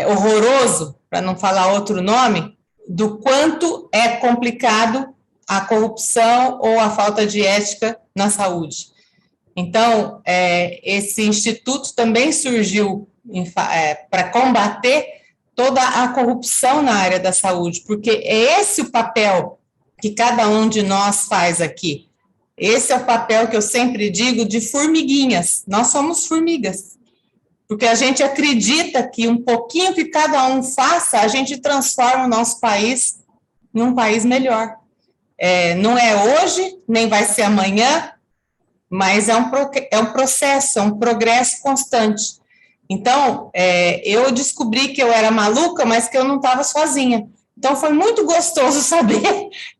horroroso, para não falar outro nome, do quanto é complicado a corrupção ou a falta de ética na saúde. Então, esse instituto também surgiu para combater toda a corrupção na área da saúde, porque é esse o papel que cada um de nós faz aqui. Esse é o papel que eu sempre digo de formiguinhas. Nós somos formigas, porque a gente acredita que um pouquinho que cada um faça, a gente transforma o nosso país num país melhor. Não é hoje, nem vai ser amanhã, mas é um processo, é um progresso constante. Então, eu descobri que eu era maluca, mas que eu não estava sozinha. Então, foi muito gostoso saber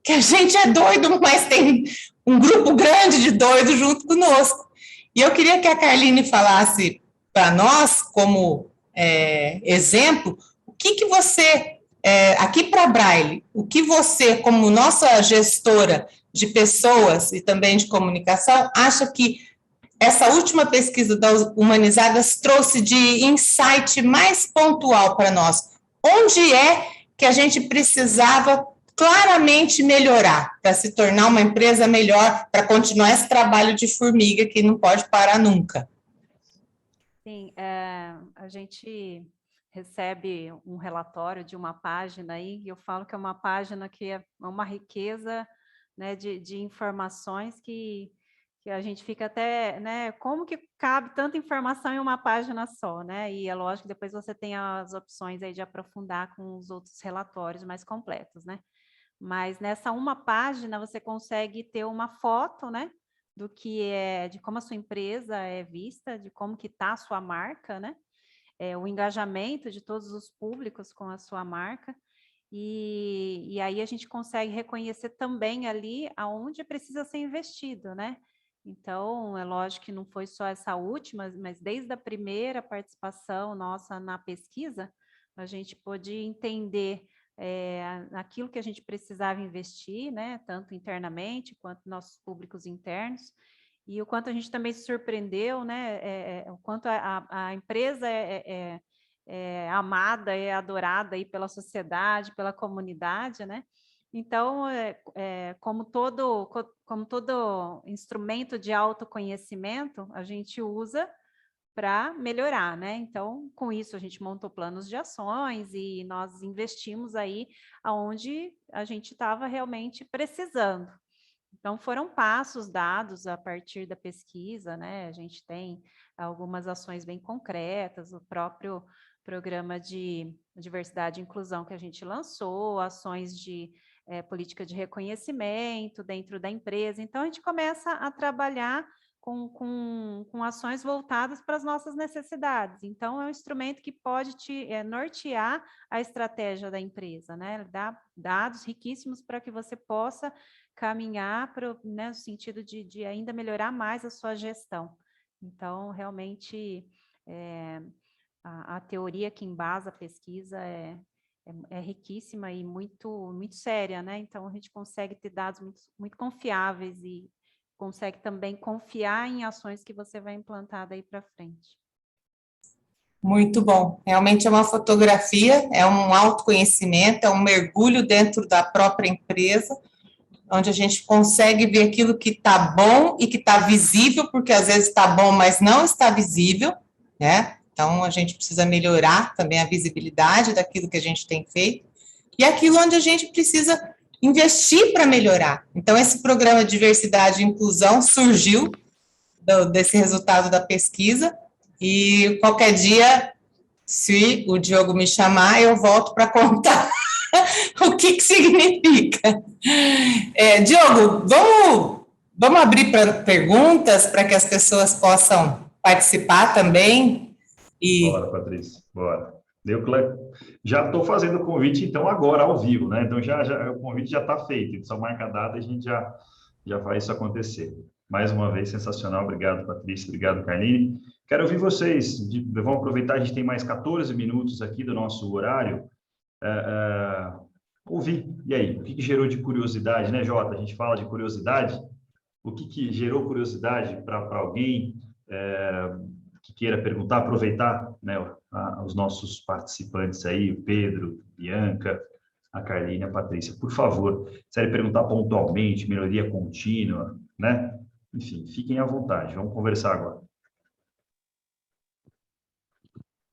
que a gente é doido, mas tem um grupo grande de doidos junto conosco. E eu queria que a Carline falasse para nós, como exemplo, o que você, aqui para a Braille, o que você, como nossa gestora de pessoas e também de comunicação, acha que essa última pesquisa das humanizadas trouxe de insight mais pontual para nós? Onde é que a gente precisava claramente melhorar para se tornar uma empresa melhor, para continuar esse trabalho de formiga que não pode parar nunca? Sim, a gente recebe um relatório de uma página aí, e eu falo que é uma página que é uma riqueza, né, de informações que a gente fica até, né, como que cabe tanta informação em uma página só, né? E é lógico que depois você tem as opções aí de aprofundar com os outros relatórios mais completos, né? Mas nessa uma página você consegue ter uma foto, né, do que de como a sua empresa é vista, de como que está a sua marca, né? O engajamento de todos os públicos com a sua marca. E aí a gente consegue reconhecer também ali aonde precisa ser investido, né? Então, é lógico que não foi só essa última, mas desde a primeira participação nossa na pesquisa, a gente pôde entender aquilo que a gente precisava investir, né? Tanto internamente quanto nossos públicos internos, e o quanto a gente também se surpreendeu, né? O quanto a empresa é amada, é adorada aí pela sociedade, pela comunidade, né? Então, como todo instrumento de autoconhecimento, a gente usa para melhorar, né? Então, com isso, a gente montou planos de ações e nós investimos aí aonde a gente estava realmente precisando. Então, foram passos dados a partir da pesquisa, né? A gente tem algumas ações bem concretas, o próprio programa de diversidade e inclusão que a gente lançou, ações de política de reconhecimento dentro da empresa. Então, a gente começa a trabalhar com ações voltadas para as nossas necessidades. Então, é um instrumento que pode te nortear a estratégia da empresa, né? Dá dados riquíssimos para que você possa caminhar para, né, no sentido de ainda melhorar mais a sua gestão. Então, realmente, a teoria que embasa a pesquisa é riquíssima e muito, muito séria, né? Então, a gente consegue ter dados muito, muito confiáveis e consegue também confiar em ações que você vai implantar daí para frente. Muito bom. Realmente é uma fotografia, é um autoconhecimento, é um mergulho dentro da própria empresa, onde a gente consegue ver aquilo que está bom e que está visível, porque às vezes está bom, mas não está visível, né? Então, a gente precisa melhorar também a visibilidade daquilo que a gente tem feito, e aquilo onde a gente precisa investir para melhorar. Então, esse programa Diversidade e Inclusão surgiu desse resultado da pesquisa, e qualquer dia, se o Diogo me chamar, eu volto para contar o que significa. Diogo, vamos abrir para perguntas para que as pessoas possam participar também. Bora, Patrícia, bora. Já estou fazendo o convite, então, agora, ao vivo, né? Então, o convite já está feito, só marca a data e a gente já faz isso acontecer. Mais uma vez, sensacional. Obrigado, Patrícia. Obrigado, Carline. Quero ouvir vocês. Vamos aproveitar, a gente tem mais 14 minutos aqui do nosso horário. Ouvir. E aí, o que gerou de curiosidade, né, Jota? A gente fala de curiosidade. O que gerou curiosidade para alguém que queira perguntar, aproveitar, né, os nossos participantes aí, o Pedro, Bianca, a Carline, a Patrícia, por favor, se quiserem perguntar pontualmente, melhoria contínua, né? Enfim, fiquem à vontade, vamos conversar agora.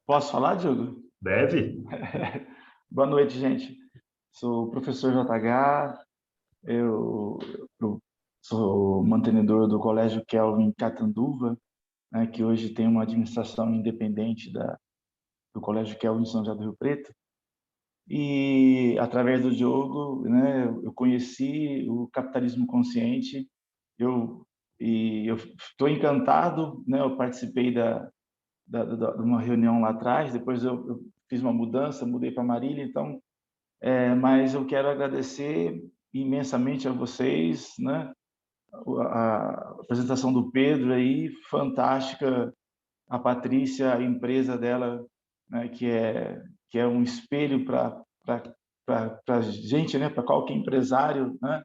Posso falar, Diogo? Deve. Boa noite, gente. Sou o professor JH, eu sou mantenedor do Colégio Kelvin Catanduva, né, que hoje tem uma administração independente do Colégio Kelvin em São José do Rio Preto. E, através do Diogo, né, eu conheci o capitalismo consciente, eu estou encantado, né, eu participei de uma reunião lá atrás, depois eu fiz uma mudança, mudei para Marília, então, mas eu quero agradecer imensamente a vocês, né, a apresentação do Pedro aí, fantástica, a Patrícia, a empresa dela, né, que é um espelho para a gente, né, para qualquer empresário, né?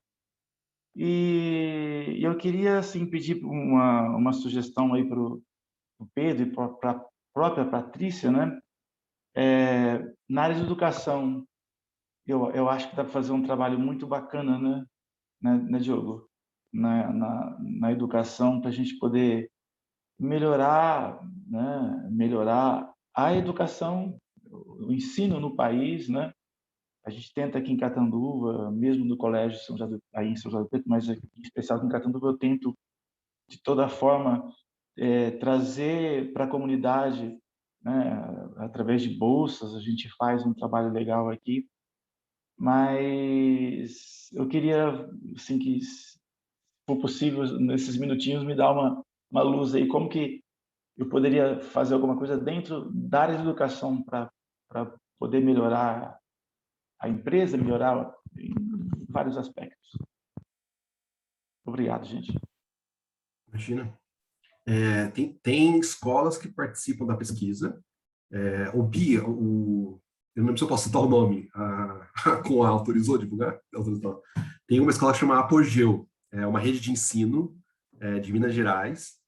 E eu queria assim pedir uma sugestão aí para o Pedro e para a própria Patrícia, né? Na área de educação, eu acho que dá para fazer um trabalho muito bacana, né, Diogo? Na educação, para a gente poder melhorar, né? Melhorar a educação, o ensino no país, né? A gente tenta aqui em Catanduva, mesmo no colégio aí em São José do Preto, mas aqui, em especial aqui em Catanduva, eu tento de toda forma trazer para a comunidade, né? Através de bolsas, a gente faz um trabalho legal aqui, mas eu queria, assim, que, se for possível, nesses minutinhos, me dar uma luz aí, como que eu poderia fazer alguma coisa dentro da área de educação para poder melhorar a empresa, melhorar em vários aspectos. Obrigado, gente. Imagina. Tem escolas que participam da pesquisa. O BIA, eu não lembro se eu posso citar o nome, com a autorizou divulgar? Tem uma escola chamada Apogeu, é uma rede de ensino de Minas Gerais,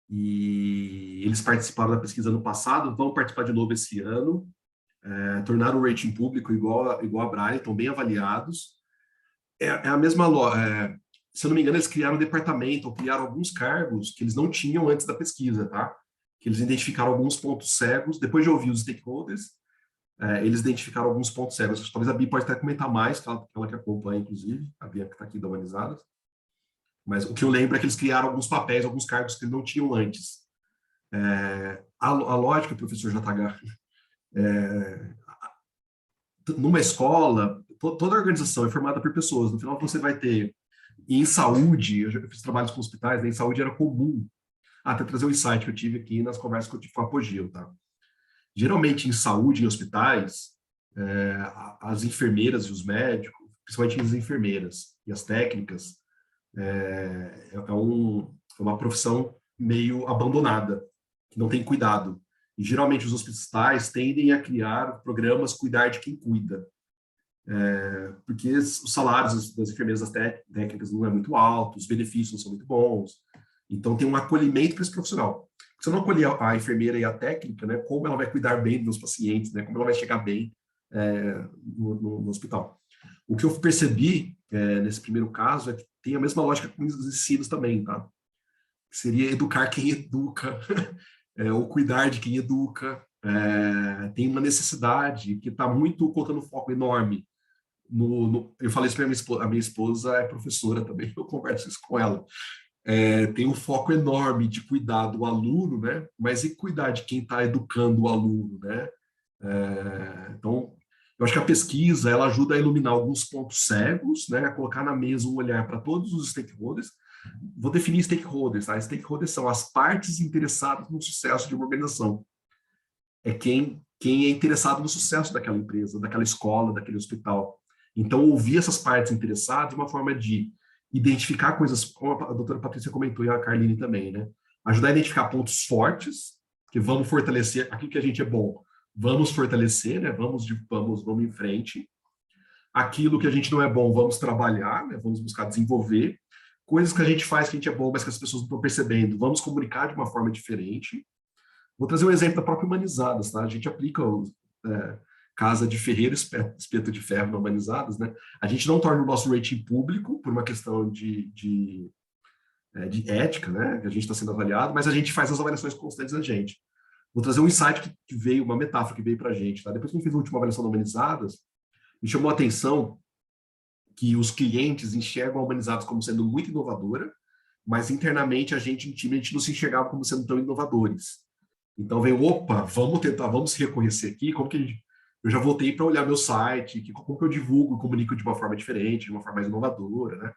e eles participaram da pesquisa no passado, vão participar de novo esse ano, tornaram o rating público igual a Braille, estão bem avaliados. É a mesma se eu não me engano, eles criaram um departamento, ou criaram alguns cargos que eles não tinham antes da pesquisa, tá? Que eles identificaram alguns pontos cegos, depois de ouvir os stakeholders, eles identificaram alguns pontos cegos. Talvez a Bia pode até comentar mais, ela que acompanha, inclusive, a Bia que está aqui da Humanizadas. Mas o que eu lembro é que eles criaram alguns papéis, alguns cargos que eles não tinham antes. A lógica, professor JH, numa escola, toda organização é formada por pessoas. No final, você vai ter, em saúde, eu já fiz trabalhos com hospitais, né, em saúde era comum, até trazer um insight que eu tive aqui nas conversas que eu tive com a Apogeu, tá? Geralmente, em saúde, em hospitais, as enfermeiras e os médicos, principalmente as enfermeiras e as técnicas, é uma profissão meio abandonada, que não tem cuidado. E geralmente os hospitais tendem a criar programas cuidar de quem cuida, porque os salários das enfermeiras, das técnicas não é muito alto, os benefícios não são muito bons, então tem um acolhimento para esse profissional. Se eu não acolher a enfermeira e a técnica, né, como ela vai cuidar bem dos meus pacientes, né, como ela vai chegar bem no hospital. O que eu percebi nesse primeiro caso é que tem a mesma lógica com os ensinos também, tá? Seria educar quem educa, ou cuidar de quem educa. Tem uma necessidade que está muito colocando um foco enorme. Eu falei isso para a minha esposa é professora também, eu converso isso com ela. Tem um foco enorme de cuidar do aluno, né? Mas e cuidar de quem está educando o aluno, né? Então, eu acho que a pesquisa ela ajuda a iluminar alguns pontos cegos, né? A colocar na mesa um olhar para todos os stakeholders. Vou definir stakeholders, tá? Stakeholders são as partes interessadas no sucesso de uma organização. É quem é interessado no sucesso daquela empresa, daquela escola, daquele hospital. Então, ouvir essas partes interessadas de uma forma de identificar coisas, como a doutora Patrícia comentou e a Carline também, né? Ajudar a identificar pontos fortes, que vamos fortalecer aquilo que a gente é bom, vamos fortalecer, né? Vamos em frente. Aquilo que a gente não é bom, vamos trabalhar, né? Vamos buscar desenvolver. Coisas que a gente faz que a gente é bom, mas que as pessoas não estão percebendo, vamos comunicar de uma forma diferente. Vou trazer um exemplo da própria Humanizadas, tá? A gente aplica casa de ferreiro, espeto de ferro na Humanizadas, né? A gente não torna o nosso rating público por uma questão de ética, né? Que a gente está sendo avaliado, mas a gente faz as avaliações constantes da gente. Vou trazer um insight que veio, uma metáfora que veio para a gente, tá? Depois que a gente fez a última avaliação da Humanizadas, me chamou a atenção que os clientes enxergam a Humanizadas como sendo muito inovadora, mas internamente a gente, no time, a gente não se enxergava como sendo tão inovadores. Então veio, opa, vamos se reconhecer aqui, como que eu já voltei para olhar meu site, como que eu divulgo, comunico de uma forma diferente, de uma forma mais inovadora, né?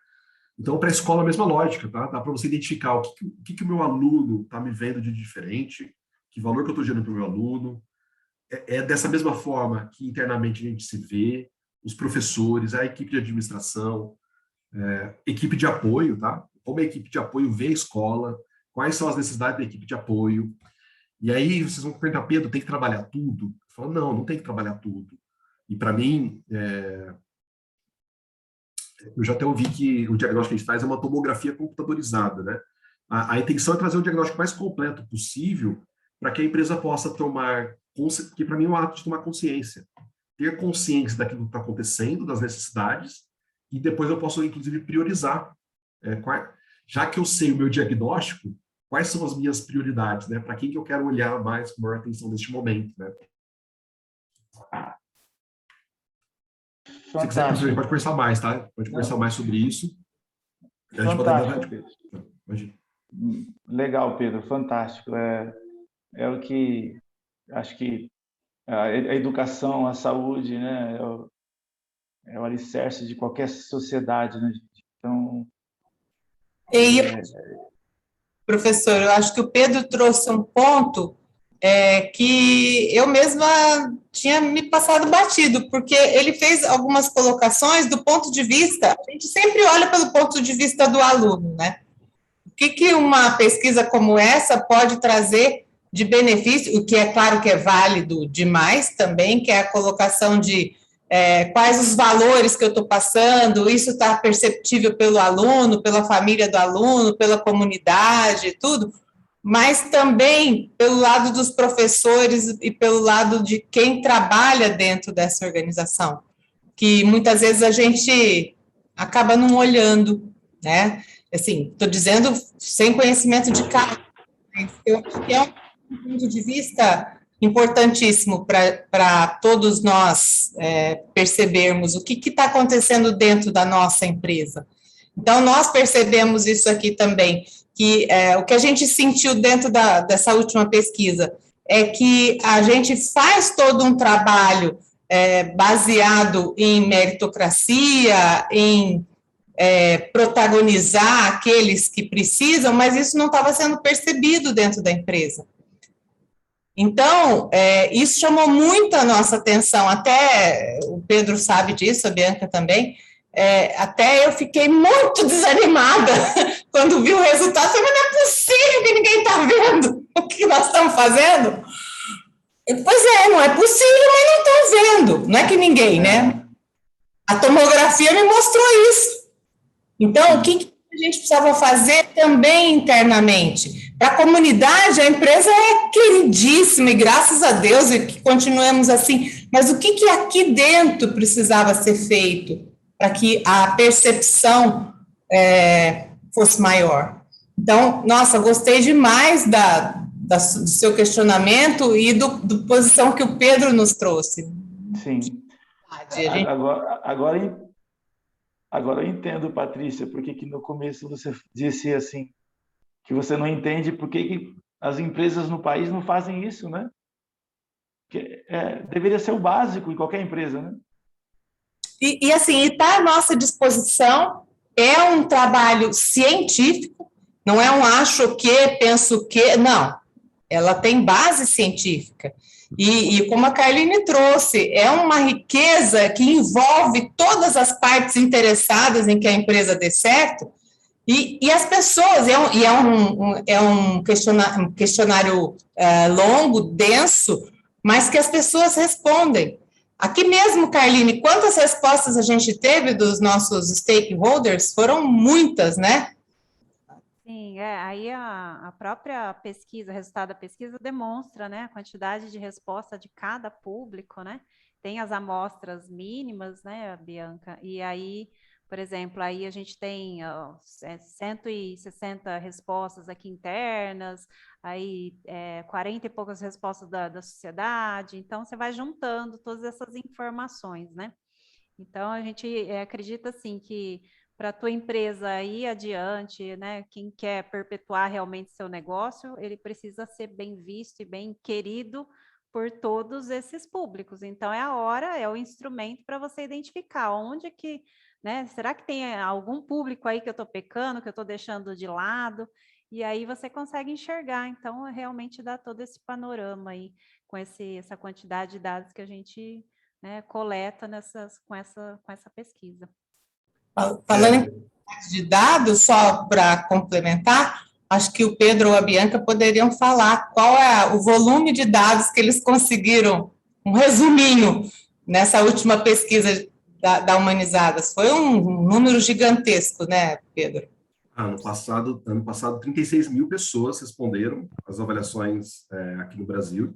Então, para a escola, a mesma lógica, tá? Dá para você identificar o que o meu aluno está me vendo de diferente, que valor que eu estou gerando para o meu aluno. É dessa mesma forma que internamente a gente se vê, os professores, a equipe de administração, equipe de apoio, tá? Como a equipe de apoio vê a escola, quais são as necessidades da equipe de apoio. E aí vocês vão perguntar, Pedro, tem que trabalhar tudo? Eu falo, não tem que trabalhar tudo. E para mim, eu já até ouvi que o diagnóstico que a gente faz é uma tomografia computadorizada, né? A intenção é trazer um diagnóstico mais completo possível para que a empresa possa tomar, que para mim é um ato de tomar consciência. Ter consciência daquilo que está acontecendo, das necessidades, e depois eu posso, inclusive, priorizar. Já que eu sei o meu diagnóstico, quais são as minhas prioridades, né? Para quem que eu quero olhar mais com maior atenção neste momento, né? Se quiser, a gente pode conversar mais, tá? Pode conversar mais sobre isso. Fantástico, Pedro. Legal, Pedro, fantástico. É o que acho que a educação, a saúde, né, é o alicerce de qualquer sociedade, né, gente? Então, professor, eu acho que o Pedro trouxe um ponto que eu mesma tinha me passado batido, porque ele fez algumas colocações do ponto de vista, a gente sempre olha pelo ponto de vista do aluno, né? O que uma pesquisa como essa pode trazer de benefício, o que é claro que é válido demais também, que é a colocação de quais os valores que eu estou passando, isso está perceptível pelo aluno, pela família do aluno, pela comunidade, tudo, mas também pelo lado dos professores e pelo lado de quem trabalha dentro dessa organização, que muitas vezes a gente acaba não olhando, né? Assim, estou dizendo sem conhecimento de causa, mas eu acho que é um ponto de vista importantíssimo para todos nós percebermos o que está acontecendo dentro da nossa empresa. Então, nós percebemos isso aqui também, que o que a gente sentiu dentro dessa última pesquisa é que a gente faz todo um trabalho baseado em meritocracia, em protagonizar aqueles que precisam, mas isso não estava sendo percebido dentro da empresa. Então, isso chamou muito a nossa atenção, até o Pedro sabe disso, a Bianca também, até eu fiquei muito desanimada quando vi o resultado, falei, mas não é possível que ninguém está vendo o que nós estamos fazendo. Pois não é possível, mas não estão vendo, não é que ninguém, né? A tomografia me mostrou isso. Então, o que a gente precisava fazer também internamente? Para a comunidade, a empresa é queridíssima, e graças a Deus e que continuemos assim. Mas o que aqui dentro precisava ser feito para que a percepção fosse maior? Então, nossa, gostei demais do seu questionamento e do posição que o Pedro nos trouxe. Sim. Agora eu entendo, Patrícia, porque que no começo você disse assim, que você não entende por que as empresas no país não fazem isso, né? Deveria ser o básico em qualquer empresa, né? E assim, está à nossa disposição, é um trabalho científico, não é um acho que, penso que, não. Ela tem base científica. E como a Carline trouxe, é uma riqueza que envolve todas as partes interessadas em que a empresa dê certo, e as pessoas, é um questionário longo, denso, mas que as pessoas respondem. Aqui mesmo, Carline, quantas respostas a gente teve dos nossos stakeholders? Foram muitas, né? Sim, aí a própria pesquisa, o resultado da pesquisa demonstra, né, a quantidade de resposta de cada público, né? Tem as amostras mínimas, né, Bianca? E aí, por exemplo, aí a gente tem 160 respostas aqui internas, aí 40 e poucas respostas da sociedade, então você vai juntando todas essas informações, né? Então, a gente acredita, assim, que para a tua empresa ir adiante, né, quem quer perpetuar realmente seu negócio, ele precisa ser bem visto e bem querido por todos esses públicos. Então, é a hora, é o instrumento para você identificar onde que, né, será que tem algum público aí que eu estou pecando, que eu estou deixando de lado? E aí você consegue enxergar. Então, realmente dá todo esse panorama aí, com essa quantidade de dados que a gente, né, coleta com essa pesquisa. Falando em de dados, só para complementar, acho que o Pedro ou a Bianca poderiam falar qual é o volume de dados que eles conseguiram, um resuminho, nessa última pesquisa da Humanizadas. Foi um número gigantesco, né, Pedro? Ano passado, 36 mil pessoas responderam as avaliações aqui no Brasil.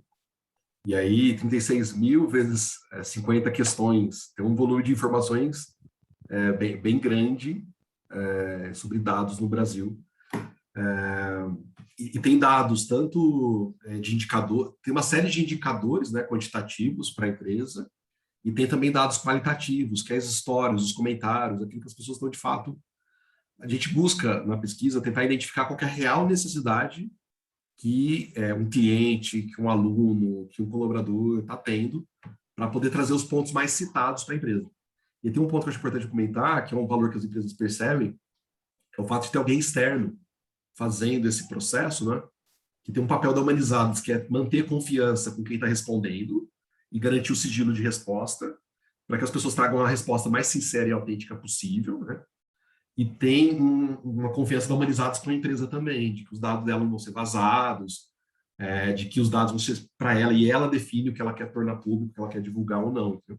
E aí, 36 mil vezes 50 questões, tem um volume de informações bem grande sobre dados no Brasil. E tem dados tanto de indicador, tem uma série de indicadores, né, quantitativos para a empresa, e tem também dados qualitativos, que é as histórias, os comentários, aquilo que as pessoas estão de fato. A gente busca na pesquisa tentar identificar qual que é a real necessidade que um cliente, que um aluno, que um colaborador está tendo, para poder trazer os pontos mais citados para a empresa. E tem um ponto que eu acho importante comentar, que é um valor que as empresas percebem, é o fato de ter alguém externo fazendo esse processo, né? Que tem um papel da Humanizados, que é manter confiança com quem está respondendo e garantir o sigilo de resposta, para que as pessoas tragam a resposta mais sincera e autêntica possível, né? E tem uma confiança da Humanizados com a empresa também, de que os dados dela não vão ser vazados, de que os dados vão ser para ela, e ela define o que ela quer tornar público, o que ela quer divulgar ou não. Entendeu?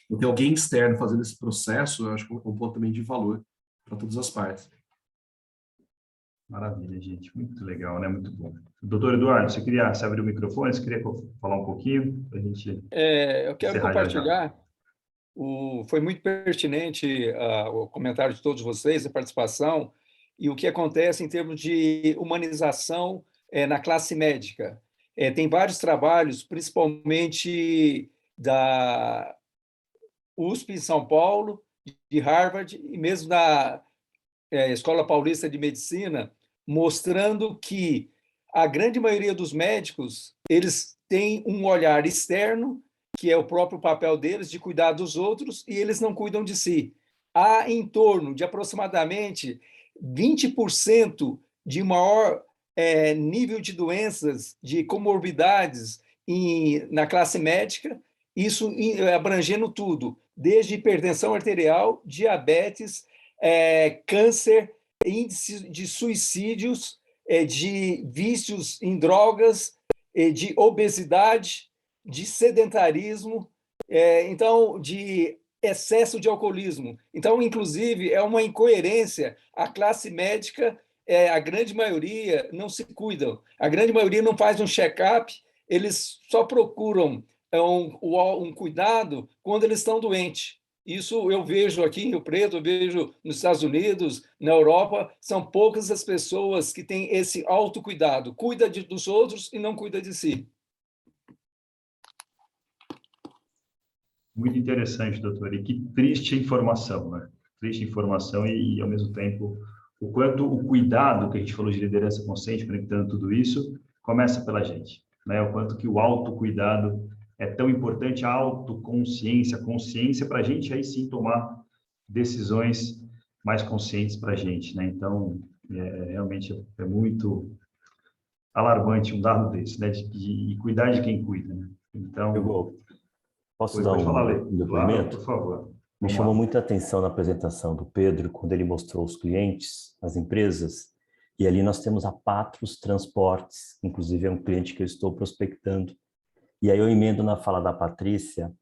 Então, ter alguém externo fazendo esse processo, eu acho que é um ponto também de valor para todas as partes. Maravilha, gente. Muito legal, né? Muito bom. Doutor Eduardo, você abriu o microfone? Você queria falar um pouquinho para a gente eu quero compartilhar. Foi muito pertinente o comentário de todos vocês, a participação, e o que acontece em termos de humanização na classe médica. Tem vários trabalhos, principalmente da USP em São Paulo, de Harvard, e mesmo da Escola Paulista de Medicina, mostrando que a grande maioria dos médicos, eles têm um olhar externo, que é o próprio papel deles, de cuidar dos outros, e eles não cuidam de si. Há em torno de aproximadamente 20% de maior nível de doenças, de comorbidades na classe médica, isso abrangendo tudo, desde hipertensão arterial, diabetes, câncer, índice de suicídios, de vícios em drogas, de obesidade, de sedentarismo, então, de excesso de alcoolismo. Então, inclusive, é uma incoerência a classe médica a grande maioria não se cuidam, a grande maioria não faz um check-up, eles só procuram um cuidado quando eles estão doentes. Isso eu vejo aqui em Rio Preto, eu vejo nos Estados Unidos, na Europa, são poucas as pessoas que têm esse autocuidado, cuida dos outros e não cuida de si. Muito interessante, doutor. E que triste informação, né? Triste informação e, ao mesmo tempo, o quanto o cuidado que a gente falou de liderança consciente, conectando tudo isso, começa pela gente, né? O quanto que o autocuidado é tão importante, a autoconsciência, a consciência para a gente aí sim tomar decisões mais conscientes para a gente, né? Então, realmente é muito alarmante um dado desse, né? De cuidar de quem cuida, né? Então, Posso dar um depoimento? Claro, por favor. Me chamou muita atenção na apresentação do Pedro, quando ele mostrou os clientes, as empresas, e ali nós temos a Patros Transportes, inclusive é um cliente que eu estou prospectando. E aí eu emendo na fala da Patrícia,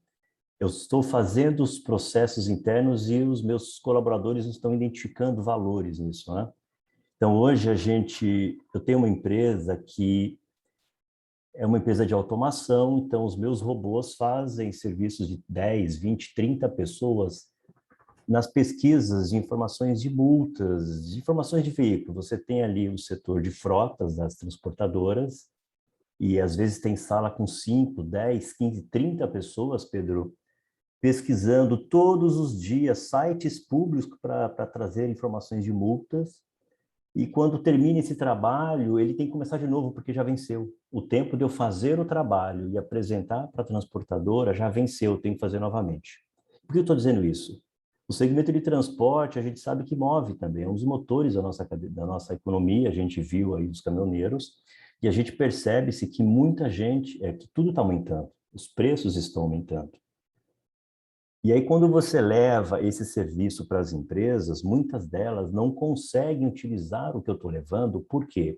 eu estou fazendo os processos internos e os meus colaboradores estão identificando valores nisso, né? Então, hoje eu tenho uma empresa que é uma empresa de automação, então os meus robôs fazem serviços de 10, 20, 30 pessoas nas pesquisas de informações de multas, de informações de veículo. Você tem ali o setor de frotas das transportadoras, e às vezes tem sala com 5, 10, 15, 30 pessoas, Pedro, pesquisando todos os dias sites públicos para trazer informações de multas. E quando termina esse trabalho, ele tem que começar de novo, porque já venceu. O tempo de eu fazer o trabalho e apresentar para a transportadora já venceu, eu tenho que fazer novamente. Por que eu estou dizendo isso? O segmento de transporte, a gente sabe que move também, é um dos motores da nossa economia, a gente viu aí os caminhoneiros, e a gente percebe-se que muita gente, que tudo está aumentando, os preços estão aumentando. E aí, quando você leva esse serviço para as empresas, muitas delas não conseguem utilizar o que eu estou levando. Por quê?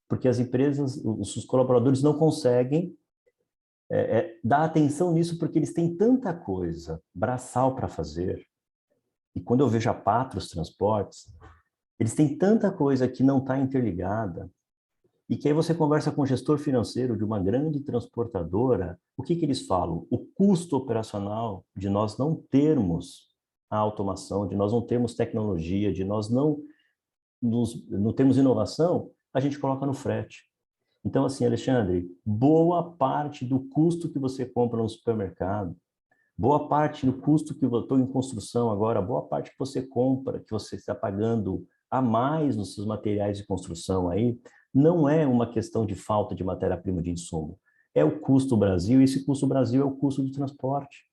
Porque as empresas, os colaboradores não conseguem dar atenção nisso, porque eles têm tanta coisa braçal para fazer. E quando eu vejo a Patros Transportes, eles têm tanta coisa que não está interligada. E que aí você conversa com o gestor financeiro de uma grande transportadora, o que eles falam? O custo operacional de nós não termos a automação, de nós não termos tecnologia, de nós não termos inovação, a gente coloca no frete. Então, assim, Alexandre, boa parte do custo que você compra no supermercado, boa parte do custo que eu estou em construção agora, boa parte que você compra, que você está pagando a mais nos seus materiais de construção aí, não é uma questão de falta de matéria-prima de insumo. É o custo Brasil, e esse custo Brasil é o custo do transporte.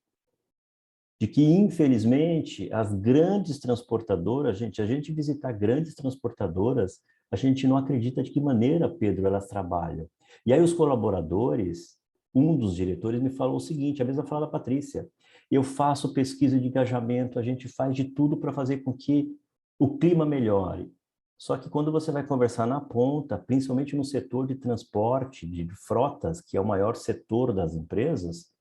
De que, infelizmente, as grandes transportadoras, a gente visitar grandes transportadoras, a gente não acredita de que maneira, Pedro, elas trabalham. E aí os colaboradores, um dos diretores me falou o seguinte, a mesma fala da Patrícia, eu faço pesquisa de engajamento, a gente faz de tudo para fazer com que o clima melhore. Só que quando você vai conversar na ponta, principalmente no setor de transporte, de frotas, que é o maior setor das empresas,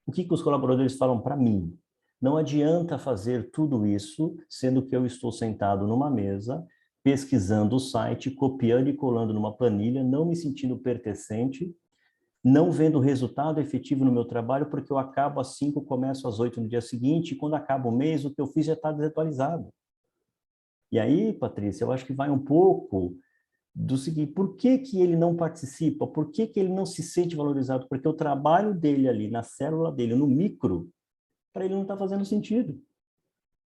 o que os colaboradores falam para mim? Não adianta fazer tudo isso, sendo que eu estou sentado numa mesa, pesquisando o site, copiando e colando numa planilha, não me sentindo pertencente, não vendo resultado efetivo no meu trabalho, porque eu acabo às 5, começo às 8 no dia seguinte, e quando acaba o mês, o que eu fiz já está desatualizado. E aí, Patrícia, eu acho que vai um pouco do seguinte, por que que ele não participa? Por que que ele não se sente valorizado? Porque o trabalho dele ali, na célula dele, no micro, para ele não está fazendo sentido.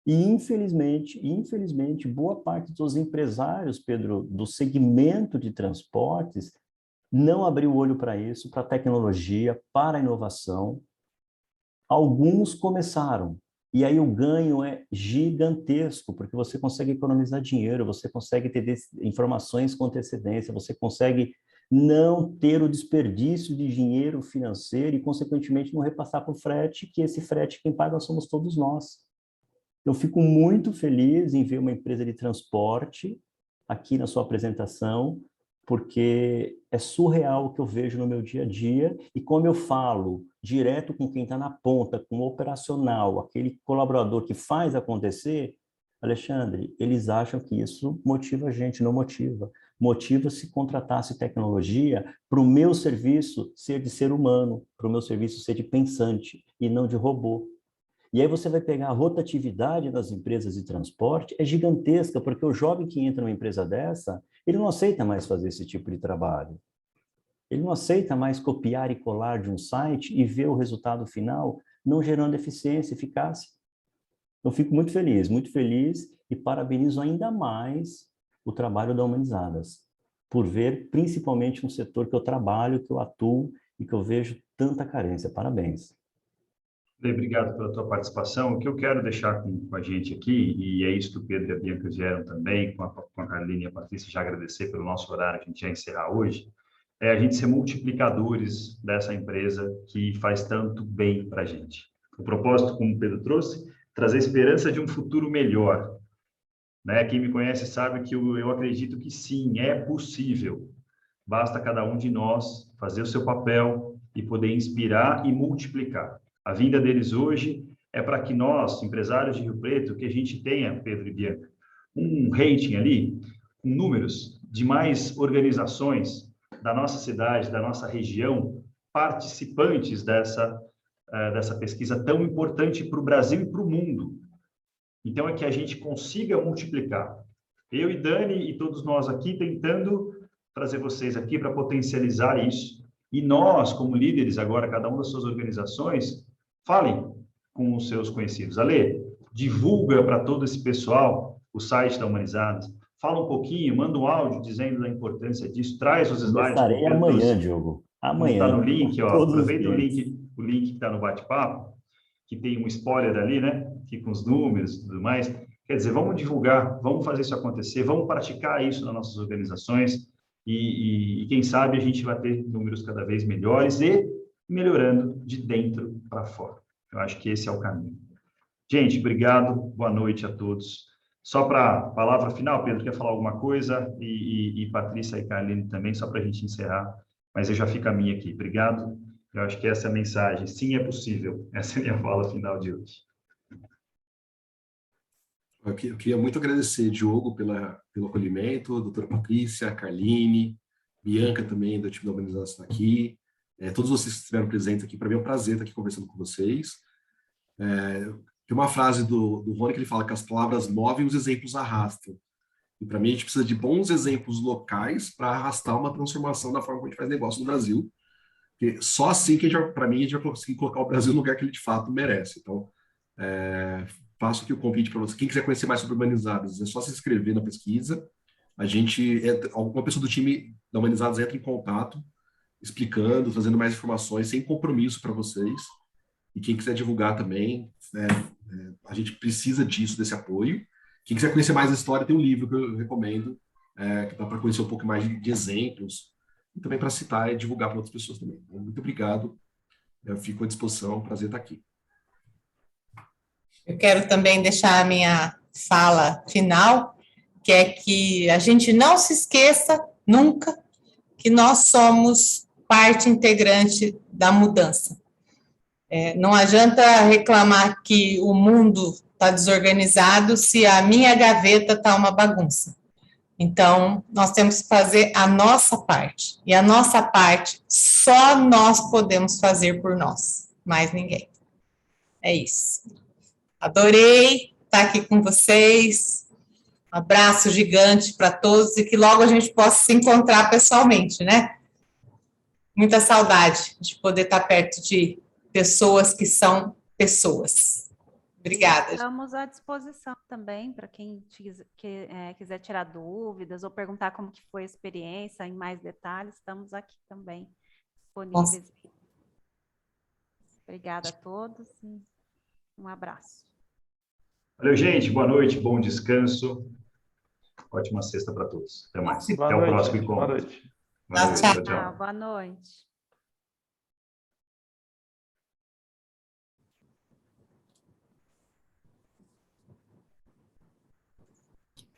E, infelizmente, boa parte dos empresários, Pedro, do segmento de transportes, não abriu o olho para isso, para a tecnologia, para a inovação. Alguns começaram, e aí o ganho é gigantesco, porque você consegue economizar dinheiro, você consegue ter informações com antecedência, você consegue não ter o desperdício de dinheiro financeiro e, consequentemente, não repassar para o frete, que esse frete quem paga somos todos nós. Eu fico muito feliz em ver uma empresa de transporte aqui na sua apresentação, porque é surreal o que eu vejo no meu dia a dia, e como eu falo direto com quem está na ponta, com o operacional, aquele colaborador que faz acontecer, Alexandre, eles acham que isso motiva a gente, não motiva. Motiva se contratasse tecnologia para o meu serviço ser de ser humano, para o meu serviço ser de pensante e não de robô. E aí você vai pegar a rotatividade das empresas de transporte, é gigantesca, porque o jovem que entra numa empresa dessa, ele não aceita mais fazer esse tipo de trabalho. Ele não aceita mais copiar e colar de um site e ver o resultado final não gerando eficiência e eficácia. Eu fico muito feliz e parabenizo ainda mais o trabalho da Humanizadas, por ver principalmente um setor que eu trabalho, que eu atuo e que eu vejo tanta carência. Parabéns. Obrigado pela tua participação. O que eu quero deixar com a gente aqui, e é isso que o Pedro e a Bianca vieram também, com a Carline e a Patrícia já agradecer pelo nosso horário, que a gente já encerrar hoje, é a gente ser multiplicadores dessa empresa que faz tanto bem para a gente. O propósito, como o Pedro trouxe, trazer esperança de um futuro melhor. Né? Quem me conhece sabe que eu acredito que sim, é possível. Basta cada um de nós fazer o seu papel e poder inspirar e multiplicar. A vinda deles hoje é para que nós, empresários de Rio Preto, que a gente tenha, Pedro e Bianca, um rating ali, com números de mais organizações da nossa cidade, da nossa região, participantes dessa pesquisa tão importante para o Brasil e para o mundo. Então, é que a gente consiga multiplicar. Eu e Dani e todos nós aqui tentando trazer vocês aqui para potencializar isso. E nós, como líderes, agora, cada uma das suas organizações, falem com os seus conhecidos. Ale, divulga para todo esse pessoal o site da Humanizadas. Fala um pouquinho, manda um áudio dizendo da importância disso. Traz os slides. Começarei amanhã, Diogo. Amanhã. Está no link, ó. Aproveita o dias. link que está no bate-papo, que tem um spoiler ali, né? Aqui com os números e tudo mais. Quer dizer, vamos divulgar, vamos fazer isso acontecer, vamos praticar isso nas nossas organizações e quem sabe a gente vai ter números cada vez melhores e melhorando de dentro para fora. Eu acho que esse é o caminho. Gente, obrigado, boa noite a todos. Só para a palavra final, Pedro, quer falar alguma coisa? E Patrícia e Carline também, só para a gente encerrar, mas eu já fico a minha aqui. Obrigado. Eu acho que essa é a mensagem. Sim, é possível. Essa é a minha fala final de hoje. Eu queria muito agradecer, Diogo, pelo acolhimento, a doutora Patrícia, a Carline, Bianca também, do time da Humanizadas está aqui, todos vocês que estiveram presentes aqui, para mim é um prazer estar aqui conversando com vocês. Tem uma frase do Rony que ele fala que as palavras movem, os exemplos arrastam. E para mim a gente precisa de bons exemplos locais para arrastar uma transformação na forma como a gente faz negócio no Brasil, porque só assim que para mim a gente vai conseguir colocar o Brasil no lugar que ele de fato merece. Então, faço aqui o convite para você. Quem quiser conhecer mais sobre Humanizadas, é só se inscrever na pesquisa. Alguma pessoa do time da Humanizadas entra em contato, explicando, trazendo mais informações, sem compromisso para vocês. E quem quiser divulgar também, a gente precisa disso, desse apoio. Quem quiser conhecer mais a história, tem um livro que eu recomendo, que dá para conhecer um pouco mais de exemplos, e também para citar e divulgar para outras pessoas também. Então, muito obrigado. Eu fico à disposição, prazer estar aqui. Eu quero também deixar a minha fala final, que é que a gente não se esqueça nunca que nós somos parte integrante da mudança. Não adianta reclamar que o mundo está desorganizado se a minha gaveta está uma bagunça. Então, nós temos que fazer a nossa parte. E a nossa parte só nós podemos fazer por nós, mais ninguém. É isso. Adorei estar aqui com vocês. Um abraço gigante para todos e que logo a gente possa se encontrar pessoalmente, né? Muita saudade de poder estar perto de pessoas que são pessoas. Obrigada. Estamos à disposição também para quem quiser tirar dúvidas ou perguntar como que foi a experiência em mais detalhes, estamos aqui também disponíveis. Nossa. Obrigada a todos e um abraço. Valeu, gente. Boa noite, bom descanso. Ótima sexta para todos. Até mais. Boa Até noite. o próximo encontro. Boa noite. Boa noite. Tchau, Tchau. Boa noite.